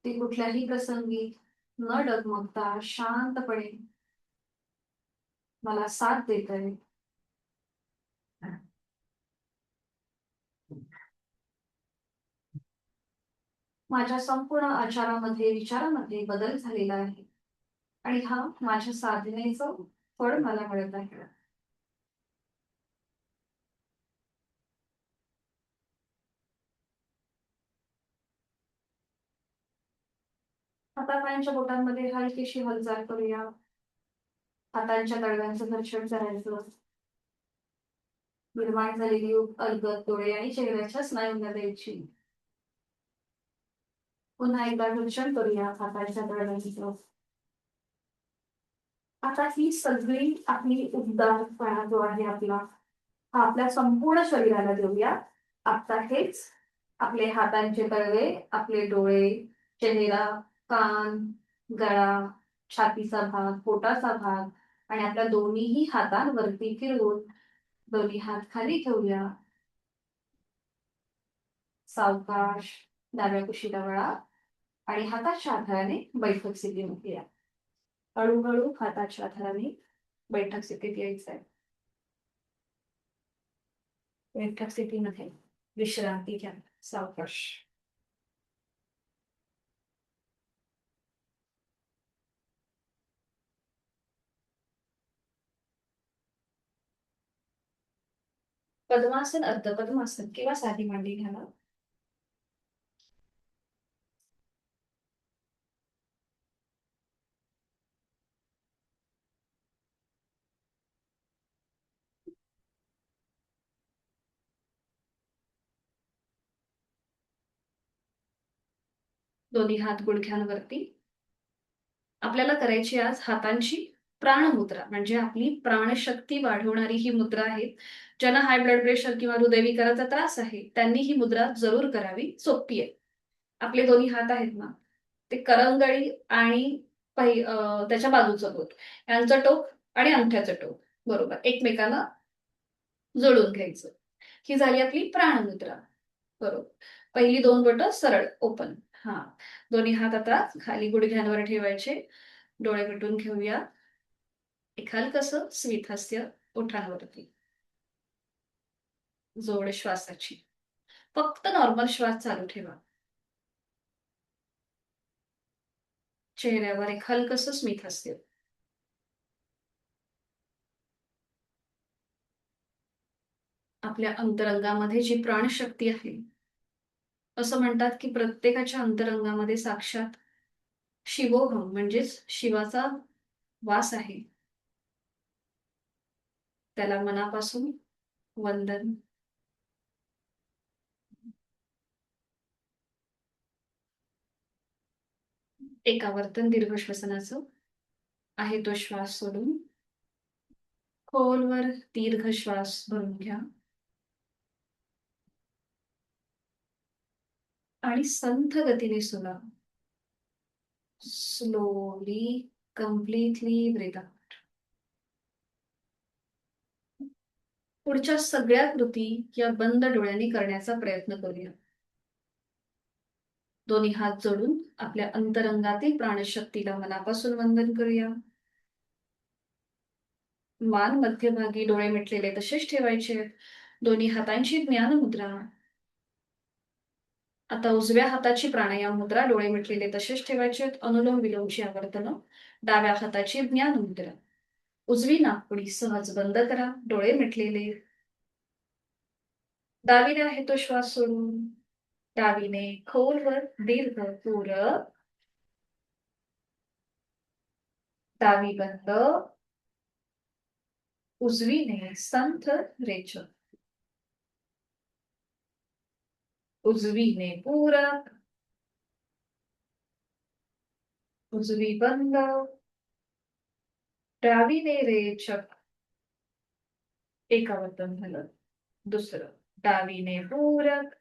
S1: ते कुठल्याही प्रसंगी न डगमगता शांतपणे मला साथ देतंय. माझ्या संपूर्ण आचारामध्ये, विचारामध्ये बदल झालेला आहे आणि हा माझ्या साधनेचं फळ मला मिळत आहे. हातापायांच्या बोटांमध्ये हलकीशी हालचाल करूया. हातांच्या तळव्यांचं घर्षण करायचं. निर्माण झालेली अलगद डोळे आणि चेहऱ्याच्या स्नायूंना द्यायची. पुन्हा एकदा घर्षण करूया हातांच्या तळव्यांचं. आता ही सगळी आपली उबदारपणा जो आहे आपला, हा आपल्या संपूर्ण शरीराला देऊया. आता हेच आपले हातांचे तळवे, आपले डोळे, चेहरा, कान, गळा, छातीचा भाग, पोटाचा भाग आणि आपल्या दोन्हीही हातांवरती फिरवून दोन्ही हात खाली ठेवूया. सावकाश डाव्या कुशीला वळा आणि हाताच्या आधाराने बैठक स्थितीमध्ये या. हळूहळू हाताच्या आधाराने बैठक स्थितीत यायचंय. बैठक स्थितीमध्ये विश्रांती घ्या. सावकाश. पद्मासन, अर्ध पद्मासन किंवा साधी मांडी घ्या. दोन्ही हात गुडघ्यांवरती. आपल्याला करायची आज हातांची प्राणमुद्रा, म्हणजे आपली प्राणशक्ती वाढवणारी ही मुद्रा आहे. ज्यांना हाय ब्लड प्रेशर किंवा हृदयविकाराचा त्रास आहे त्यांनी ही मुद्रा जरूर करावी. सोपी आहे. आपले दोन्ही हात आहेत ना, ते करंगळी आणि त्याच्या बाजूचं बोट यांचं टोक आणि अंगठ्याचं टोक बरोबर एकमेकांना जोडून घ्यायचं. ही झाली आपली प्राणमुद्रा. बरोबर. पहिली दोन बोटं सरळ ओपन. हा. दोन्ही हात आता खाली गुडघ्यांवर ठेवायचे. डोळे मिटून घेऊया. एक हलकसं स्मित हास्य ओठांवरती. जोड श्वासाची. फक्त नॉर्मल श्वास चालू ठेवा. चेहऱ्यावर एक हलकसं स्मित हास्य. आपल्या अंतरंगामध्ये जी प्राणशक्ती आहे, असं म्हणतात की प्रत्येकाच्या अंतरंगामध्ये साक्षात शिवोहम म्हणजेच शिवाचा वास आहे. त्याला मनापासून वंदन. एक आवर्तन दीर्घ श्वसनाचं आहे तो श्वास सोडून खोलवर दीर्घ श्वास भरून घ्या आणि संथ गतीने सोडा. Slowly, completely breath out. पुढच्या सगळ्या कृती या बंद डोळ्यांनी करण्याचा प्रयत्न करूया. दोन्ही हात जोडून आपल्या अंतरंगातील प्राणशक्तीला मनापासून वंदन करूया. मान मध्यभागी, डोळे मिटलेले तसेच ठेवायचे. दोन्ही हातांची ज्ञान मुद्रा. आता उजव्या हाताची प्राणायाम मुद्रा, डोळे मिटलेले तसेच ठेवायचे. अनुलोम विलोमची आवर्तन. डाव्या हाताची ज्ञान मुद्रा. उजवी नाकपुडी सहज बंद करा, डोळे मिटलेले. डावीने आहे तो श्वास सोडून. डावीने खोलवर दीर्घ पूरक. डावी बंद. उजवीने संथ रेचक. उजवीने पूरक. उजवी बंद. डावीने रेचक. एका वर्तन झालं. दुसरं डावीने पूरक.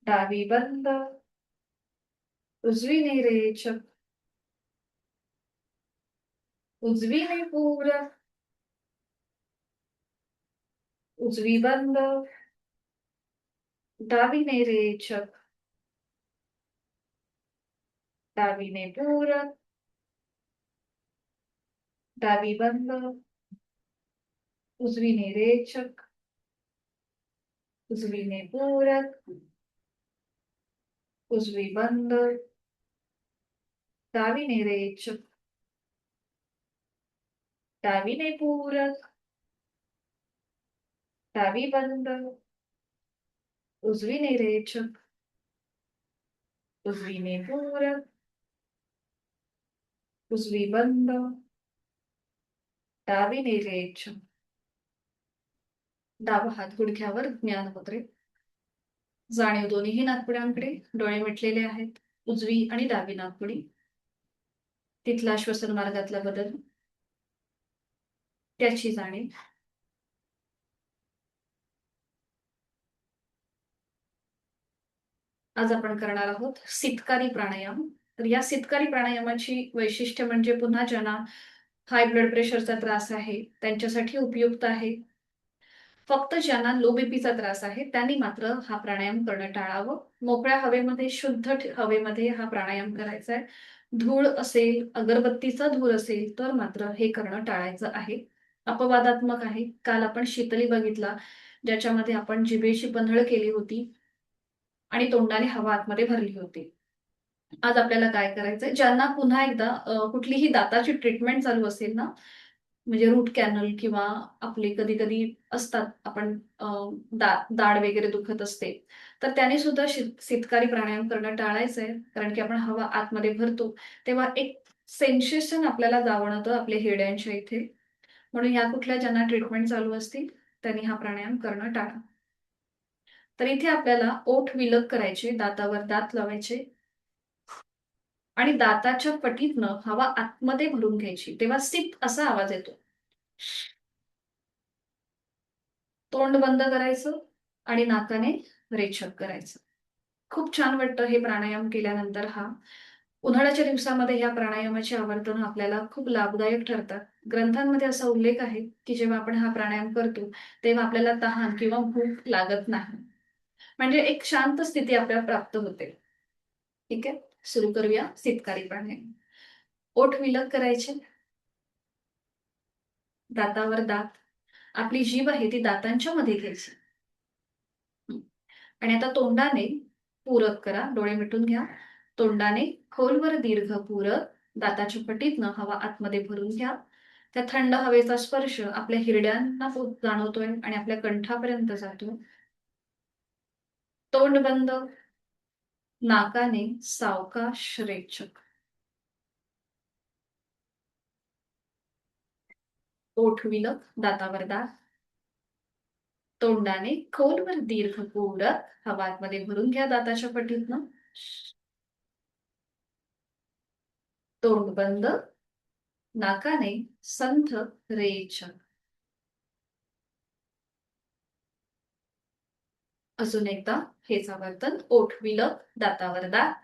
S1: डावी बंद. उजवीने रेचक. उजवीने पूरक. उजवी बंद. डावीने रेचक. डावीने पूरक. डावी बंद. उजवीने रेचक. उजवीने पूरक. उजवी बंद. डावीने रेचक. डावीने पूरक. डावी बंद. उजवीने रेचक. उजवीने पूरक. उजवी बंद. डावीने रेचक. डावा हात गुडघ्यावर, ज्ञानमुद्रे. जाणीव दोन्ही नाकपुड्यांकडे. डोळे मिटलेले आहेत. उजवी आणि डावी नाकपुडी. तिथला श्वसन मार्गातला बदल, त्याची जाणीव. आज आपण करणार आहोत शीतकारी प्राणायाम. तर या शीतकारी प्राणायामाची वैशिष्ट्य म्हणजे पुन्हा ज्यांना हाय ब्लड प्रेशरचा त्रास आहे त्यांच्यासाठी उपयुक्त आहे. फक्त ज्यांना लो बीपीचा त्रास आहे त्यांनी मात्र हा प्राणायाम करणं टाळावं. मोकळ्या हवेमध्ये, शुद्ध हवेमध्ये हा प्राणायाम करायचा आहे. धूळ असेल, अगरबत्तीचा धूर असेल तर मात्र हे करणं टाळायचं आहे. अपवादात्मक आहे. काल आपण शीतली बघितला, ज्याच्यामध्ये आपण जिभेची पंधळ केली होती आणि तोंडाने हवा आतमध्ये भरली होती. आज आपल्याला काय करायचंय, ज्यांना पुन्हा एकदा कुठलीही दाताची ट्रीटमेंट चालू असेल ना, म्हणजे रूट कॅनल किंवा आपले कधी कधी असतात, आपण दाढ वगैरे दुखत असते, तर त्याने सुद्धा शीतकारी प्राणायाम करणं टाळायचंय. कारण की आपण हवा आतमध्ये भरतो तेव्हा एक सेन्सेशन आपल्याला जाणवतं आपल्या हिरड्यांच्या इथे. म्हणून या कुठल्या ज्यांना ट्रीटमेंट चालू असतील त्यांनी हा प्राणायाम करणं टाळा. तर इथे आपल्याला ओठ विलग करायचे, दातावर दात लावायचे आणि दाताच्या पटीतनं हवा आतमध्ये भरून घ्यायची. तेव्हा सिप असा आवाज येतो. तोंड बंद करायचं आणि नाकाने रेचक करायचं. खूप छान वाटतं हे प्राणायाम केल्यानंतर. उन्हाळ्याच्या दिवसामध्ये ह्या प्राणायामाची आवर्तनं आपल्याला खूप लाभदायक ठरतात. ग्रंथांमध्ये असा उल्लेख आहे की जेव्हा आपण हा प्राणायाम करतो तेव्हा आपल्याला तहान किंवा भूक लागत नाही. म्हणजे एक शांत स्थिती आपल्याला प्राप्त होते. ठीक आहे, सुरू करूया शीतकारी प्राणायाम. ओठ विलग करायचे, दातावर दात. आपली जीभ आहे ती दातांच्या मध्ये घ्यायची. आणि आता तोंडाने पूरक करा. डोळे मिटून घ्या. तोंडाने खोलवर दीर्घ पूरक. दाताच्या पटीतनं हवा आतमध्ये भरून घ्या. त्या थंड हवेचा स्पर्श आपल्या हिरड्यांना जाणवतोय आणि आपल्या कंठापर्यंत जातो. तोंड बंद. नाकाने सावकाश रेचक. ओठ विलग, दातावर दात. तोंडाने खोलवर दीर्घ पूरक. हवा आतमध्ये भरून घ्या दाताच्या पटीतनं. तोंड बंद. नाकाने संथ रेचक. अजून एकदा हेच आवर्तन. ओठ विलग, दातावर दात.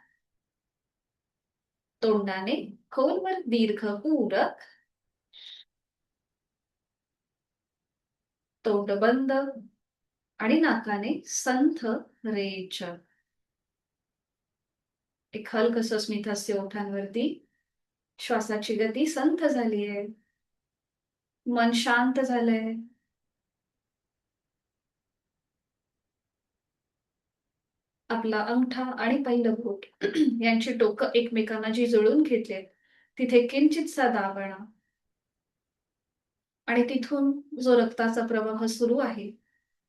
S1: तोंडाने खोलवर दीर्घ पूरक. तोंड बंद आणि नाकाने संथ रेचक. एक हलकसं स्मितहास्य ओठांवरती. श्वासाची गती संथ झाली आहे. मन शांत झालंय. आपला अंगठा आणि पहिलं बोट यांची टोकं एकमेकांना जी जुळून घेतले तिथे किंचितसा दाब आणा. आणि तिथून जो रक्ताचा प्रवाह सुरू आहे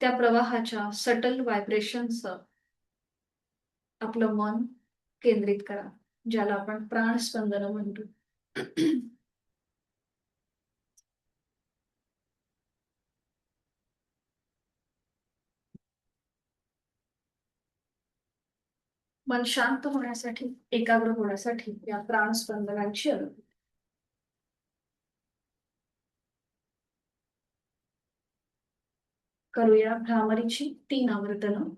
S1: त्या प्रवाहाच्या सटल व्हायब्रेशनचं आपलं मन केंद्रित करा, ज्याला आपण प्राणस्पंदन म्हणतो. मन शांत होण्यासाठी, एकाग्र होण्यासाठी या प्राणस्पंदनांची अनुभूती करूया. भ्रामरीची 3 आवर्तनं.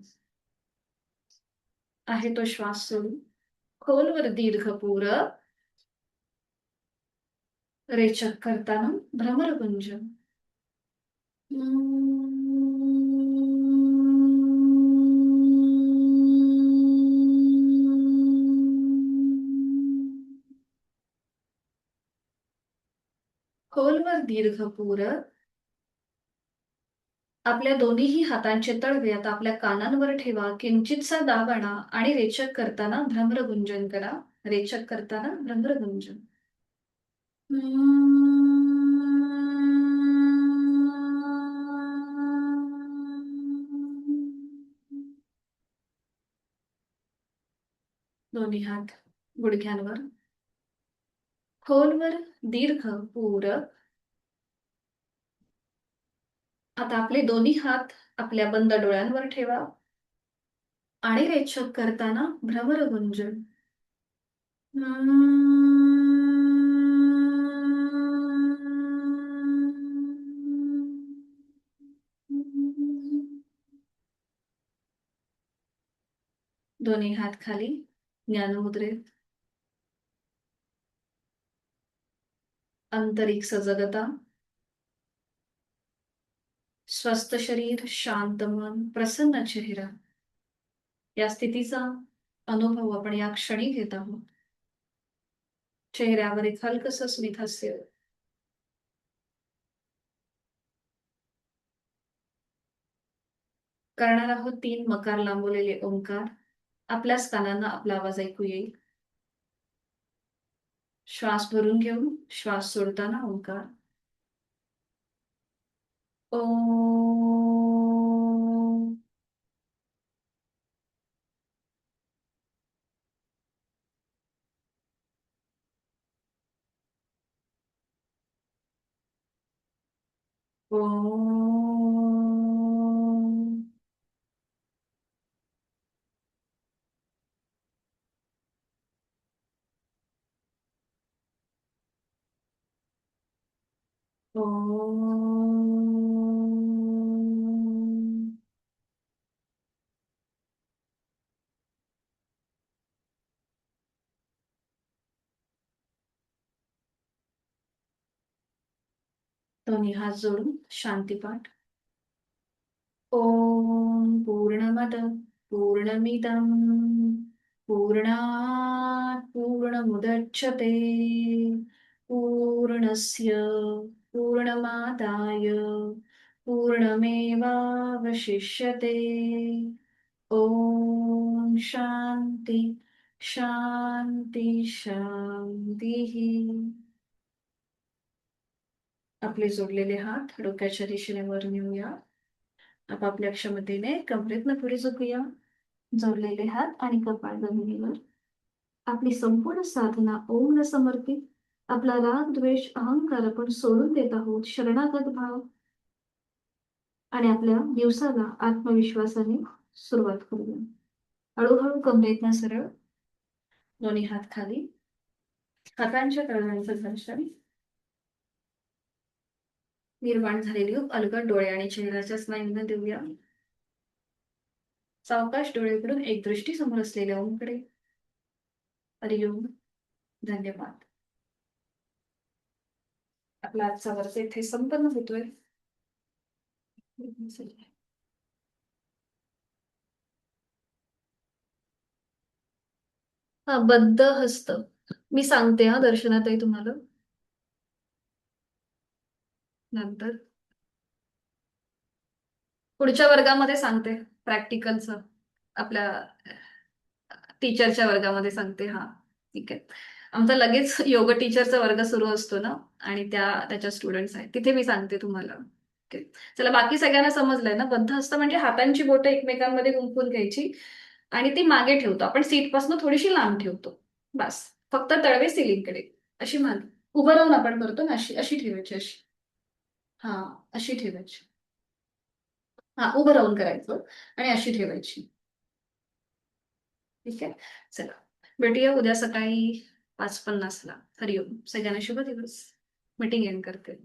S1: आहे तो श्वास सोडू, खोलवर दीर्घ पूर, रेचक करताना भ्रमरगुंजन. खोलवर दीर्घ पूर. आपल्या दोन्हीही हातांचे तळवे आता आपल्या कानांवर ठेवा, किंचितसा दाब आणा आणि रेचक करताना भ्रमरगुंजन करा. रेचक करताना भ्रमरगुंजन. दोन्ही हात गुडघ्यांवर. खोलवर दीर्घ पूर. आता आपले दोन्ही हात आपल्या बंद डोळ्यांवर ठेवा आणि रेचक करताना भ्रमरगुंजन. दोन्ही हात खाली ज्ञानमुद्रेत. आंतरिक सजगता, स्वस्थ शरीर, शांत मन, प्रसन्न चेहरा, या स्थितीचा अनुभव आपण या क्षणी घेत आहोत. चेहऱ्यावर एक हलकसं स्मितहास्य. करणार आहोत 3 मकार लांबवलेले ओंकार. आपल्याच कानांना आपला आवाज ऐकू येईल. श्वास भरून घेऊन श्वास सोडताना ओंकार. ओम. ओम. ओम. दोन्ही हात जोडून शांतीपाठ. ओम पूर्णमद पूर्णमिदं पूर्णात् पूर्णमुदच्यते पूर्णस्य पूर्णमादाय पूर्णमेवावशिष्यते. ओम शांती शांती शांतीः. आपले जोडलेले हात डोक्याच्या दिशेने वर नेऊया. आपापल्या क्षमतेने कमरेतनं पुढे झुकूया. जोडलेले हात आणि कपाळ जमिनीवर. आपली संपूर्ण साधना ओमला समर्पित. आपला राग द्वेष अहंकार आपण सोडून देत आहोत. शरणागत भाव आणि आपल्या दिवसाला आत्मविश्वासाने सुरुवात करूया. हळूहळू कमरेतनं सरळ, दोन्ही हात खाली, हातांच्या तळव्यांचं घर्षण. निर्माण झालेली अलगद डोळे आणि चेहऱ्याच्या स्नायूंना देऊया. सावकाश डोळे उघडून एक दृष्टी समोर असलेल्या ओमकडे. हरिओम. धन्यवाद. आपला आजचा वर्ग इथे संपन्न होतोय. हा बद्ध हस्त. मी सांगते हा दर्शनाताई तुम्हाला नंतर पुढच्या वर्गामध्ये सांगते. प्रॅक्टिकलचं आपल्या टीचरच्या वर्गामध्ये सांगते. हा ठीक आहे. आमचा लगेच योगा टीचरचा वर्ग सुरू असतो ना, आणि त्याच्या स्टुडंट्स आहेत तिथे मी सांगते तुम्हाला. ओके. चला, बाकी सगळ्यांना समजलंय ना? बद्धहस्त म्हणजे हातांची बोटं एकमेकांमध्ये गुंफून घ्यायची आणि ती मागे ठेवतो आपण, सीटपासून थोडीशी लांब ठेवतो. बस. फक्त तळवे सिलिंगकडे अशी मागे. उभं राहून आपण करतो ना, अशी अशी ठेवायची, अशी. हा, अशी ठेवायची. हा, उभं राहून करायचं आणि अशी ठेवायची. ठीक आहे. चला, भेटूया उद्या सकाळी 5:50 ला. हरिओम. सगळ्यांना शुभ दिवस. मीटिंग एंड करते.